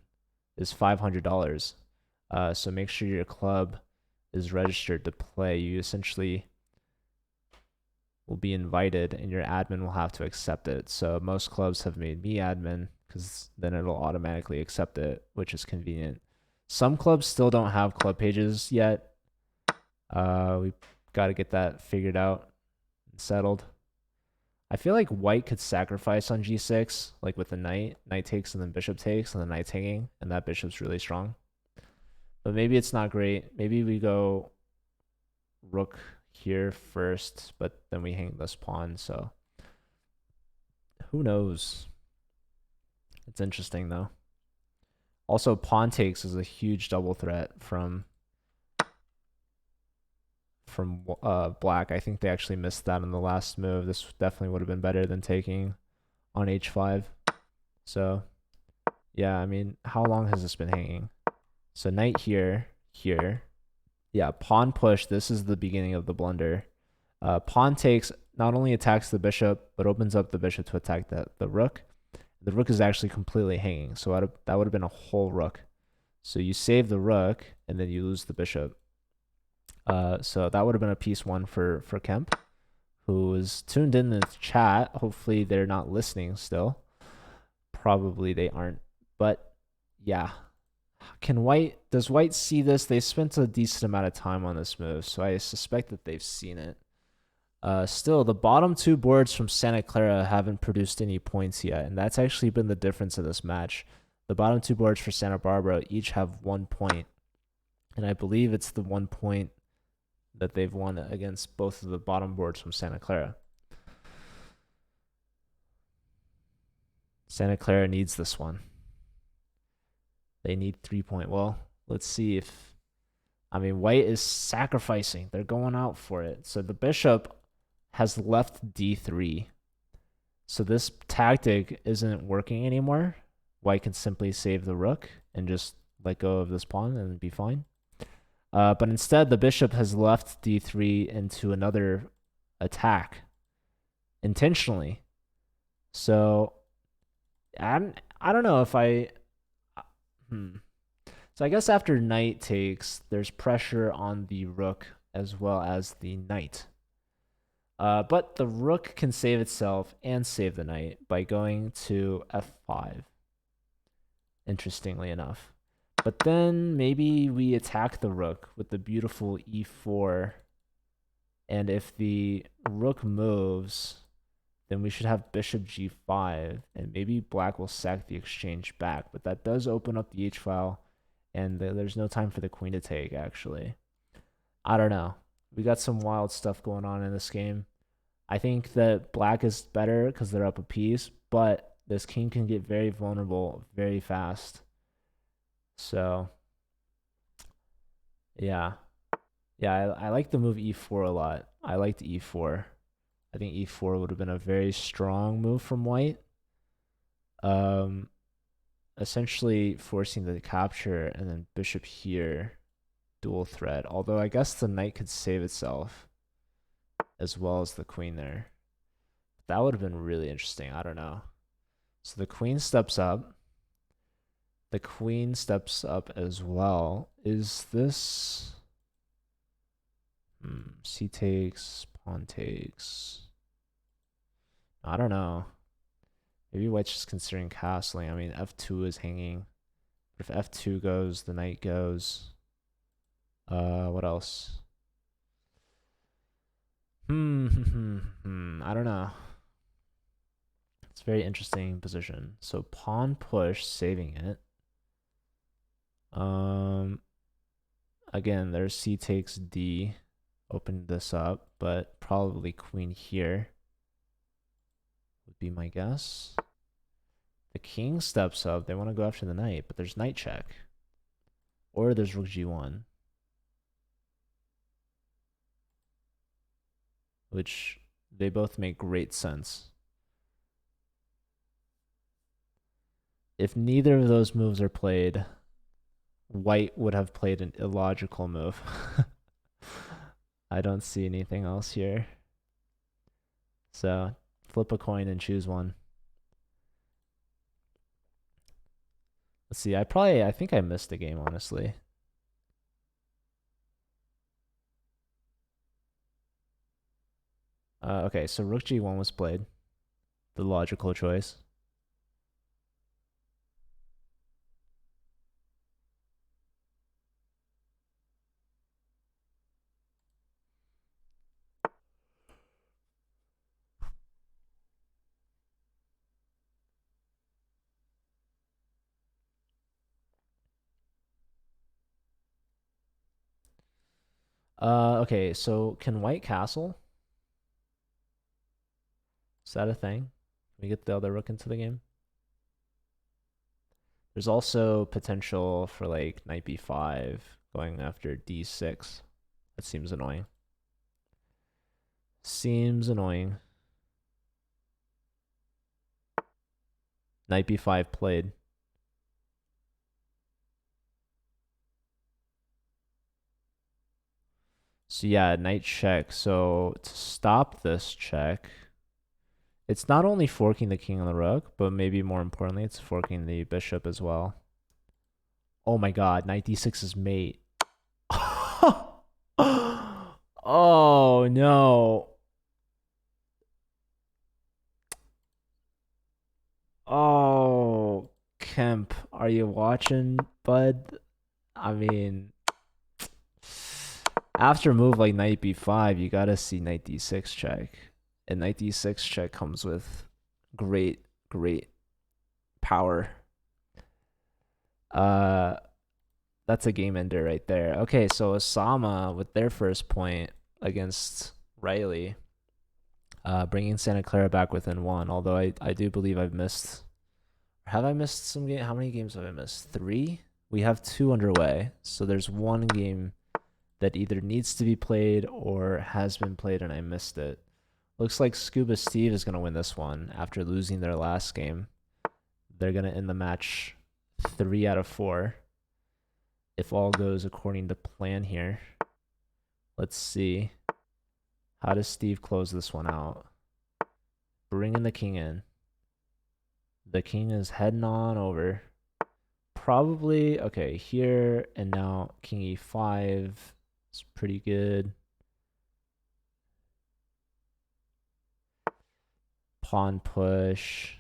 is $500. So make sure your club is registered to play. You essentially will be invited, and your admin will have to accept it. So most clubs have made me admin because then it'll automatically accept it, which is convenient. Some clubs still don't have club pages yet. We've got to get that figured out and settled. I feel like white could sacrifice on g6, like with the knight. Knight takes and then bishop takes and the knight's hanging, and that bishop's really strong. But maybe it's not great. Maybe we go rook here first, but then we hang this pawn, so who knows? It's interesting though. Also, pawn takes is a huge double threat from black. I think they actually missed that in the last move. This definitely would have been better than taking on h5. So yeah, I mean, how long has this been hanging? So knight here, here. Yeah, pawn push. This is the beginning of the blunder. Pawn takes not only attacks the bishop, but opens up the bishop to attack the rook. The rook is actually completely hanging, so that would have been a whole rook. So you save the rook, and then you lose the bishop. So that would have been a piece one for Kemp, who is tuned in the chat. Hopefully they're not listening still. Probably they aren't. But yeah. Does White see this? They spent a decent amount of time on this move, so I suspect that they've seen it. Still, the bottom two boards from Santa Clara haven't produced any points yet, and that's actually been the difference in this match. The bottom two boards for Santa Barbara each have 1 point, and I believe it's the 1 point that they've won against both of the bottom boards from Santa Clara. Santa Clara needs this one. They need 3 point. Well, let's see if... I mean, White is sacrificing. They're going out for it. So the bishop has left d3. So this tactic isn't working anymore. White can simply save the rook and just let go of this pawn and be fine. But instead, the bishop has left d3 into another attack intentionally. So I don't know if I... So I guess after knight takes, there's pressure on the rook as well as the knight. But the rook can save itself and save the knight by going to f5. Interestingly enough. But then maybe we attack the rook with the beautiful e4. And if the rook moves, then we should have bishop g5. And maybe black will sack the exchange back. But that does open up the h-file. And there's no time for the queen to take, actually. I don't know. We got some wild stuff going on in this game. I think that black is better because they're up a piece. But this king can get very vulnerable very fast. So, yeah. Yeah, I like the move e4 a lot. I liked e4. I think e4 would have been a very strong move from white. Essentially forcing the capture and then bishop here, dual threat. Although I guess the knight could save itself as well as the queen there. That would have been really interesting. I don't know. So the queen steps up. The queen steps up as well. Is this... C takes, pawn takes. I don't know. Maybe white's just considering castling. I mean, f2 is hanging. But if f2 goes, the knight goes. What else? I don't know. It's a very interesting position. So pawn push, saving it. Again, there's c takes d. Open this up, but probably queen here would be my guess. The king steps up. They want to go after the knight, but there's knight check. Or there's rook g1. Which they both make great sense. If neither of those moves are played, white would have played an illogical move. I don't see anything else here. So flip a coin and choose one. Let's see. I think I missed the game, honestly. Okay, so rook g1 was played. The logical choice. Okay, so can white castle? Is that a thing? Can we get the other rook into the game? There's also potential for like knight b5 going after d6. That seems annoying. Seems annoying. Knight b5 played. So yeah, knight check. So to stop this check, it's not only forking the king and the rook, but maybe more importantly, it's forking the bishop as well. Oh my god, knight d6 is mate. Oh no. Oh, Kemp, are you watching, bud? I mean, after a move like knight b5, you gotta see knight d6 check. And knight d6 check comes with great, great power. Uh, that's a game ender right there. Okay, so Osama with their first point against Riley, bringing Santa Clara back within one. Although I do believe I've missed. Have I missed some game? How many games have I missed? 3? We have 2 underway. So there's one game that either needs to be played or has been played and I missed it. Looks like Scuba Steve is going to win this one after losing their last game. They're going to end the match 3 out of 4. If all goes according to plan here. Let's see. How does Steve close this one out? Bringing the king in. The king is heading on over. Probably, okay, here and now king e5 is pretty good. Pawn push.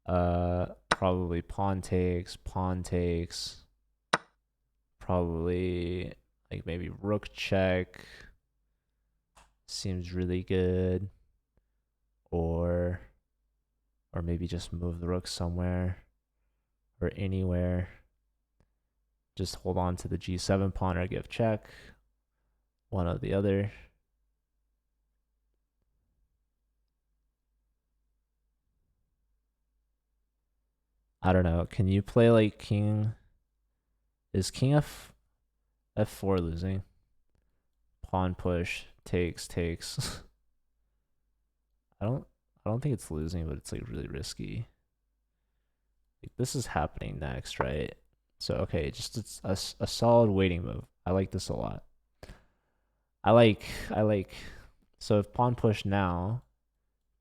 Probably pawn takes. Probably like maybe rook check. Seems really good. Or maybe just move the rook somewhere or anywhere. Just hold on to the g7 pawn or give check. One or the other. I don't know. Can you play like king? Is king f4 losing? Pawn push takes. I don't think it's losing, but it's like really risky. Like, this is happening next, right? So okay, just it's a solid waiting move. I like this a lot. I like. So if pawn push now,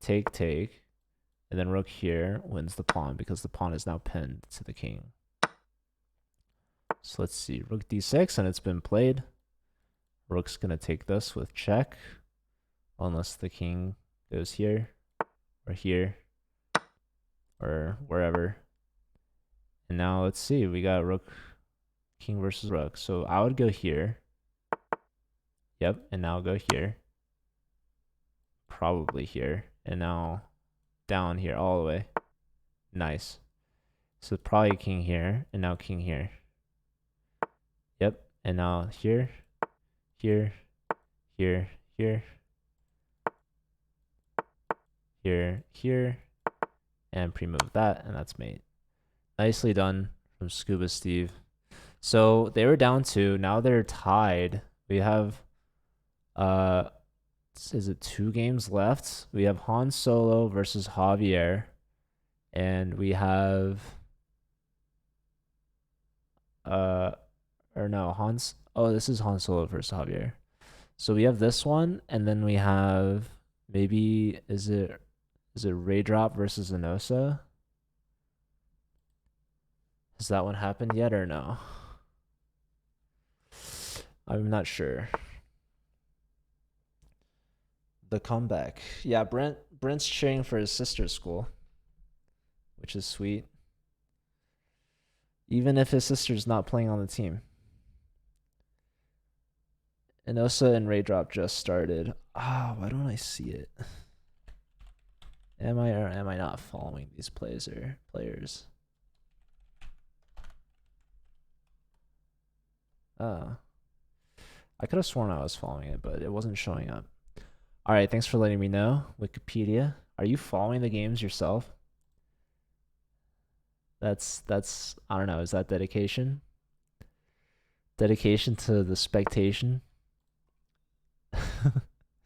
take, and then rook here wins the pawn because the pawn is now pinned to the king. So let's see, rook d6, and it's been played. Rook's gonna take this with check, unless the king goes here, or wherever. And now let's see, we got rook, king versus rook. So I would go here. Yep, and now go here. Probably here, and now down here all the way. Nice. So probably king here, and now king here. Yep, and now here, here, and pre-move that, and that's mate. Nicely done from Scuba Steve. So they were down 2, now they're tied. We have is it 2 games left? We have Han Solo versus Javier, and we have or no, this is Han Solo versus Javier. So we have this one, and then we have maybe is it Raydrop versus Enosa? Has that one happened yet or no? I'm not sure. The comeback. Yeah, Brent's cheering for his sister's school, which is sweet. Even if his sister's not playing on the team. Enosa and Raydrop just started. Why don't I see it? Am I or am I not following these players? I could have sworn I was following it, but it wasn't showing up. All right, thanks for letting me know, Wikipedia. Are you following the games yourself? That's I don't know, is that dedication? Dedication to the spectation?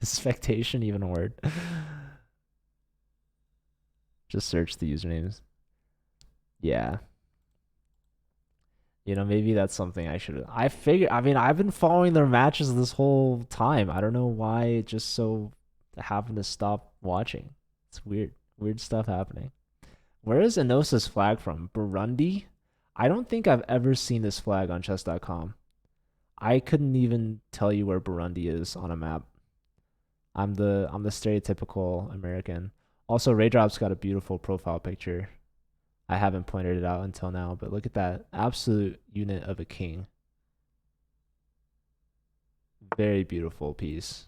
Is spectation even a word? Just search the usernames. Yeah. You know, maybe that's something I should. I mean, I've been following their matches this whole time. I don't know why it just so happened to stop watching. It's weird. Weird stuff happening. Where is Enosa's flag from? Burundi? I don't think I've ever seen this flag on chess.com. I couldn't even tell you where Burundi is on a map. I'm the stereotypical American. Also, Raindrop's got a beautiful profile picture. I haven't pointed it out until now, but look at that absolute unit of a king. Very beautiful piece.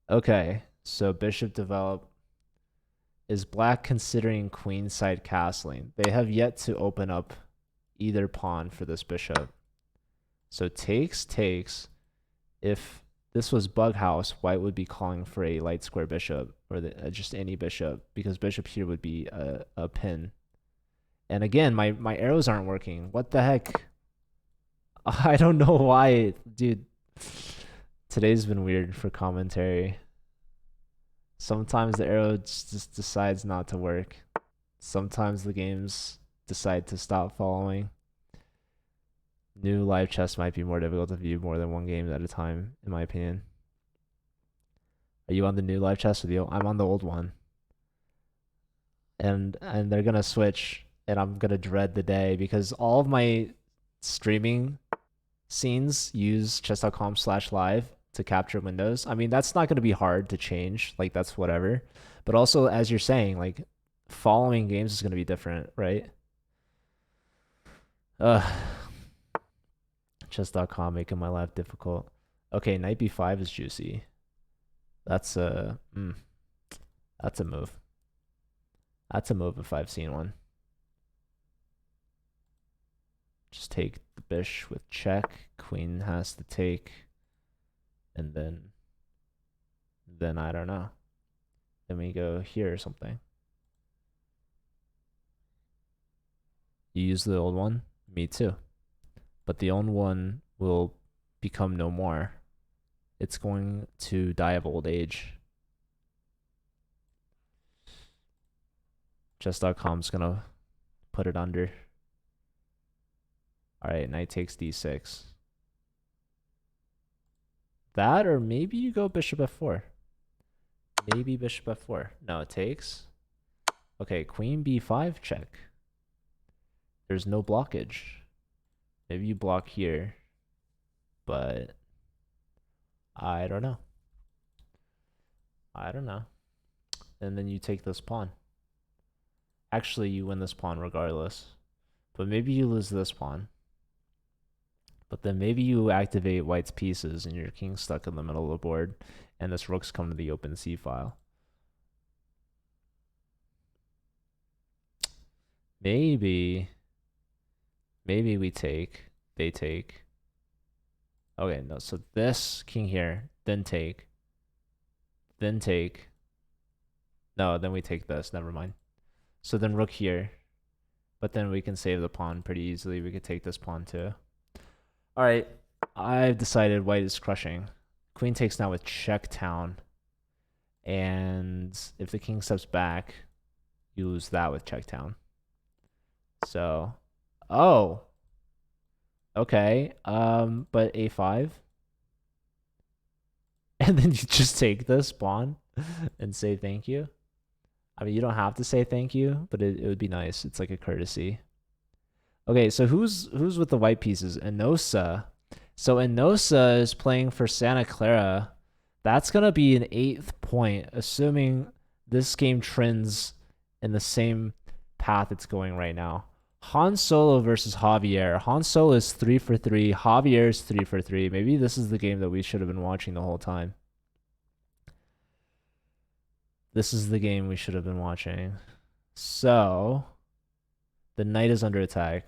Okay, so bishop develop. Is black considering queenside castling? They have yet to open up either pawn for this bishop. So takes. If this was bug house, white would be calling for a light square bishop, or just any bishop, because bishop here would be a pin. And again, my arrows aren't working. What the heck? I don't know why, dude. Today's been weird for commentary. Sometimes the arrow just decides not to work. Sometimes the games decide to stop following. New live chess might be more difficult to view more than one game at a time, in my opinion. Are you on the new live chess video? I'm on the old one. And they're gonna switch, and I'm gonna dread the day because all of my streaming scenes use chess.com/live to capture windows. I mean, that's not going to be hard to change. Like, that's whatever. But also, as you're saying, like, following games is going to be different, right? Chess.com making my life difficult. Okay, knight b5 is juicy. That's a move. That's a move if I've seen one. Just take the bishop with check. Queen has to take. And then I don't know. Then we go here or something. You use the old one? Me too. But the old one will become no more. It's going to die of old age. Chess.com's gonna put it under. Alright, knight takes d6. That, or maybe you go bishop f4. Maybe bishop f4. No, it takes. Okay, queen b5 check. There's no blockage. Maybe you block here, but I don't know. And then you take this pawn. Actually, you win this pawn regardless. But maybe you lose this pawn. But then maybe you activate white's pieces and your king's stuck in the middle of the board, and this rook's come to the open c file. Maybe we take, they take. Okay, no, so this king here, then take. No, then we take this, never mind. So then rook here, but then we can save the pawn pretty easily. We could take this pawn too. All right, I've decided white is crushing. Queen takes now with check town. And if the king steps back, you lose that with check town. So, oh, okay. But a5. And then you just take this pawn and say thank you. I mean, you don't have to say thank you, but it would be nice. It's like a courtesy. Okay, so who's with the white pieces? Enosa. So Enosa is playing for Santa Clara. That's going to be an 8th point, assuming this game trends in the same path it's going right now. Han Solo versus Javier. Han Solo is 3 for 3. Javier is 3 for 3. Maybe this is the game that we should have been watching the whole time. This is the game we should have been watching. So, the knight is under attack,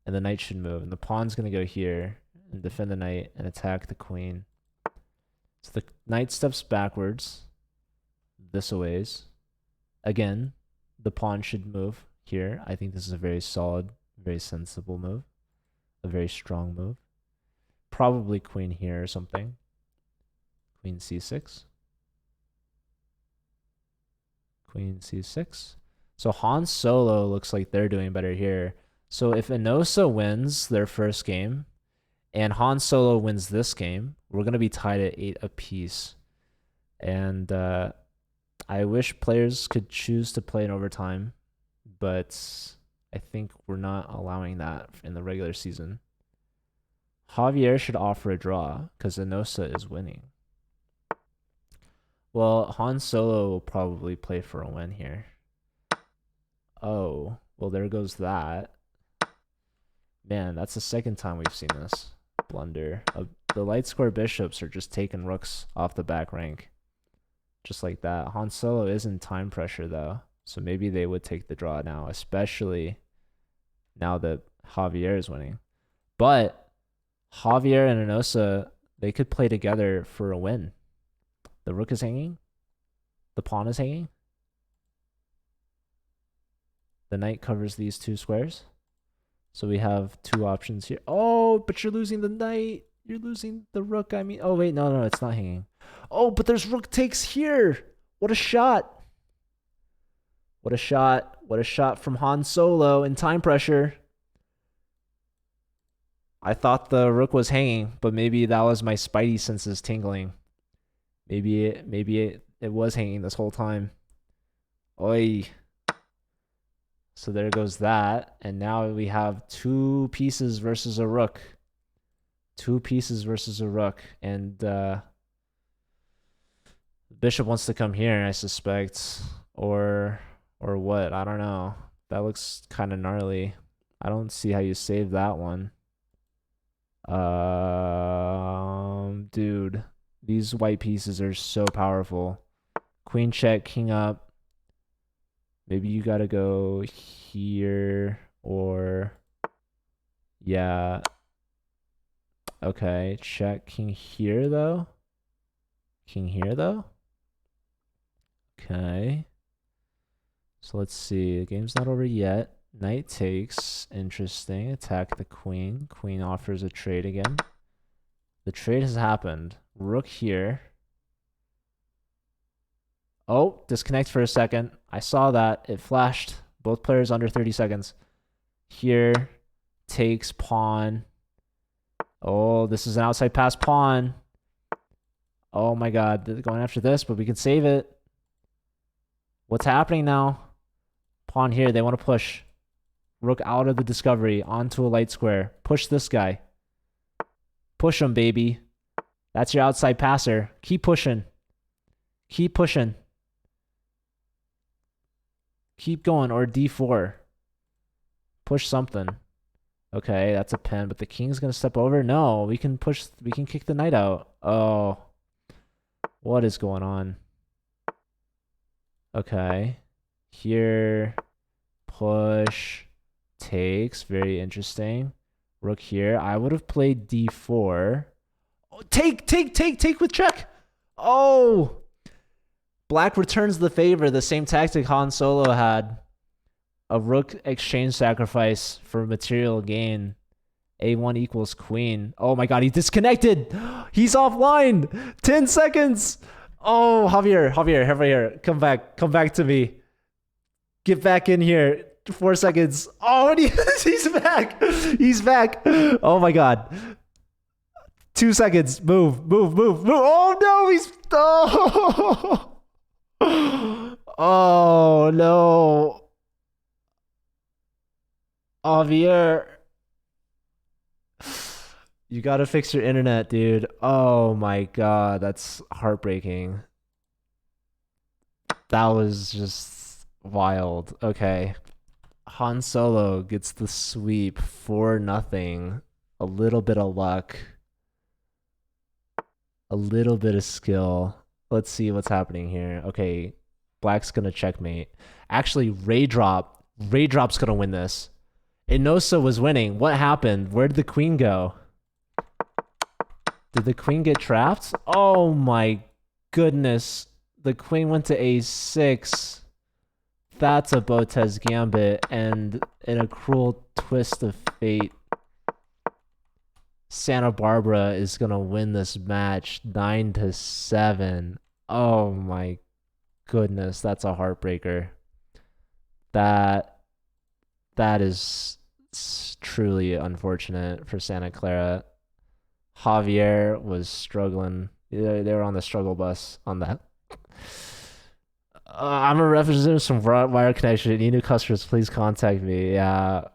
and the knight should move. And the pawn's going to go here and defend the knight and attack the queen. So the knight steps backwards, this a ways. Again, the pawn should move here. I think this is a very solid, very sensible move. A very strong move. Probably queen here or something. Queen c6. Queen c6. So Han Solo looks like they're doing better here. So if Enosa wins their first game and Han Solo wins this game, we're going to be tied at 8 apiece. And I wish players could choose to play in overtime, but I think we're not allowing that in the regular season. Javier should offer a draw because Enosa is winning. Well, Han Solo will probably play for a win here. Oh, well, there goes that. Man, that's the second time we've seen this blunder. The light square bishops are just taking rooks off the back rank. Just like that. Han Solo is in time pressure, though. So maybe they would take the draw now, especially now that Javier is winning. But Javier and Enosa, they could play together for a win. The rook is hanging. The pawn is hanging. The knight covers these two squares. So we have two options here. Oh, but you're losing the knight. You're losing the rook. I mean, oh, wait, no, it's not hanging. Oh, but there's rook takes here. What a shot. What a shot. What a shot from Han Solo in time pressure. I thought the rook was hanging, but maybe that was my spidey senses tingling. Maybe it was hanging this whole time. Oi. So there goes that. And now we have two pieces versus a rook. Two pieces versus a rook. And bishop wants to come here, I suspect. Or what? I don't know. That looks kind of gnarly. I don't see how you save that one. Dude. These white pieces are so powerful. Queen check, king up. Maybe you gotta go here or... Yeah. Okay, check king here, though. King here, though. Okay. So let's see. The game's not over yet. Knight takes. Interesting. Attack the queen. Queen offers a trade again. The trade has happened. Rook here. Oh, disconnect for a second. I saw that. It flashed. Both players under 30 seconds. Here. Takes pawn. Oh, this is an outside pass pawn. Oh my god. They're going after this, but we can save it. What's happening now? Pawn here. They want to push. Rook out of the discovery onto a light square. Push this guy. Push him, baby. That's your outside passer. Keep pushing. Keep pushing. Keep going, or d4. Push something. Okay, that's a pin, but the king's gonna step over? No, we can push, we can kick the knight out. Oh. What is going on? Okay. Here. Push. Takes. Very interesting. Rook here. I would have played d4. Oh, take with check. Oh. Black returns the favor. The same tactic Han Solo had. A rook exchange sacrifice for material gain. A1 equals queen. Oh my god, he disconnected. He's offline. 10 seconds. Oh, Javier, come back to me. Get back in here. 4 seconds. Oh, and he's back. He's back. Oh my god. 2 seconds. Move. Oh no, he's... Oh, oh no. Javier. You gotta fix your internet, dude. Oh my god, that's heartbreaking. That was just wild. Okay. Han Solo gets the sweep for nothing. A little bit of luck. A little bit of skill. Let's see what's happening here. Okay, Black's gonna checkmate. Actually, Raydrop's gonna win this. Enosa was winning. What happened? Where did the queen go? Did the queen get trapped? Oh my goodness. The queen went to a6. That's a Botez gambit. And in a cruel twist of fate, Santa Barbara is going to win this match 9-7. Oh my goodness. That's a heartbreaker. That is truly unfortunate for Santa Clara. Javier was struggling. They were on the struggle bus on that. I'm a representative from Wire Connection. Any new customers, please contact me. Yeah,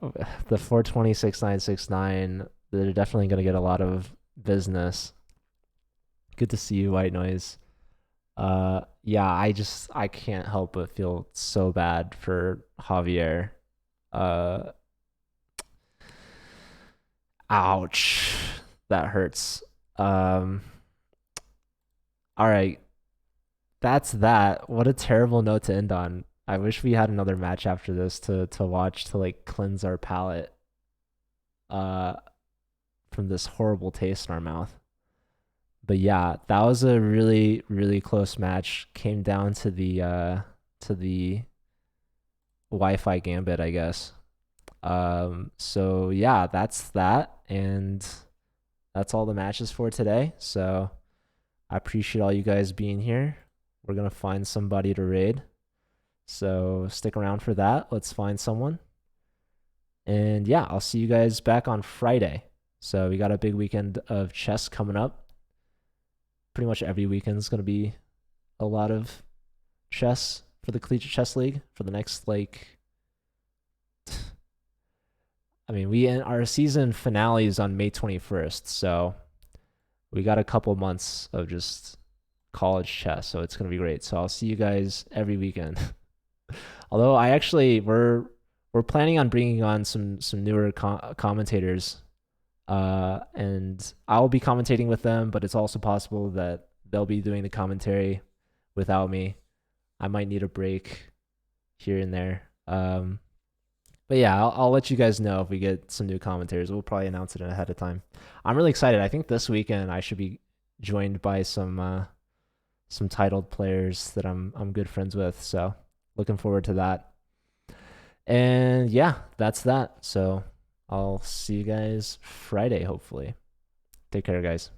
the 4206969. they're definitely gonna get a lot of business. Good to see you, White Noise. Yeah, I can't help but feel so bad for Javier. Uh, ouch, that hurts. Um, all right, that's that. What a terrible note to end on. I wish we had another match after this to watch to like cleanse our palate uh from this horrible taste in our mouth. But yeah, that was a really really close match. Came down to the Wi-Fi gambit, I guess. So yeah, that's that, and that's all the matches for today. So I appreciate all you guys being here. We're gonna find somebody to raid. So stick around for that. Let's find someone. And yeah, I'll see you guys back on Friday. So we got a big weekend of chess coming up. Pretty much every weekend is gonna be a lot of chess for the Collegiate Chess League for the next like I mean, we end our season finale is on May 21st, so we got a couple months of just college chess, so it's gonna be great. So I'll see you guys every weekend. Although I actually we're planning on bringing on some newer commentators, and I'll be commentating with them, but it's also possible that they'll be doing the commentary without me. I might need a break here and there. But yeah, I'll let you guys know if we get some new commentators. We'll probably announce it ahead of time. I'm really excited. I think this weekend I should be joined by some titled players that I'm good friends with. So looking forward to that. And yeah, that's that. So I'll see you guys Friday, hopefully. Take care, guys.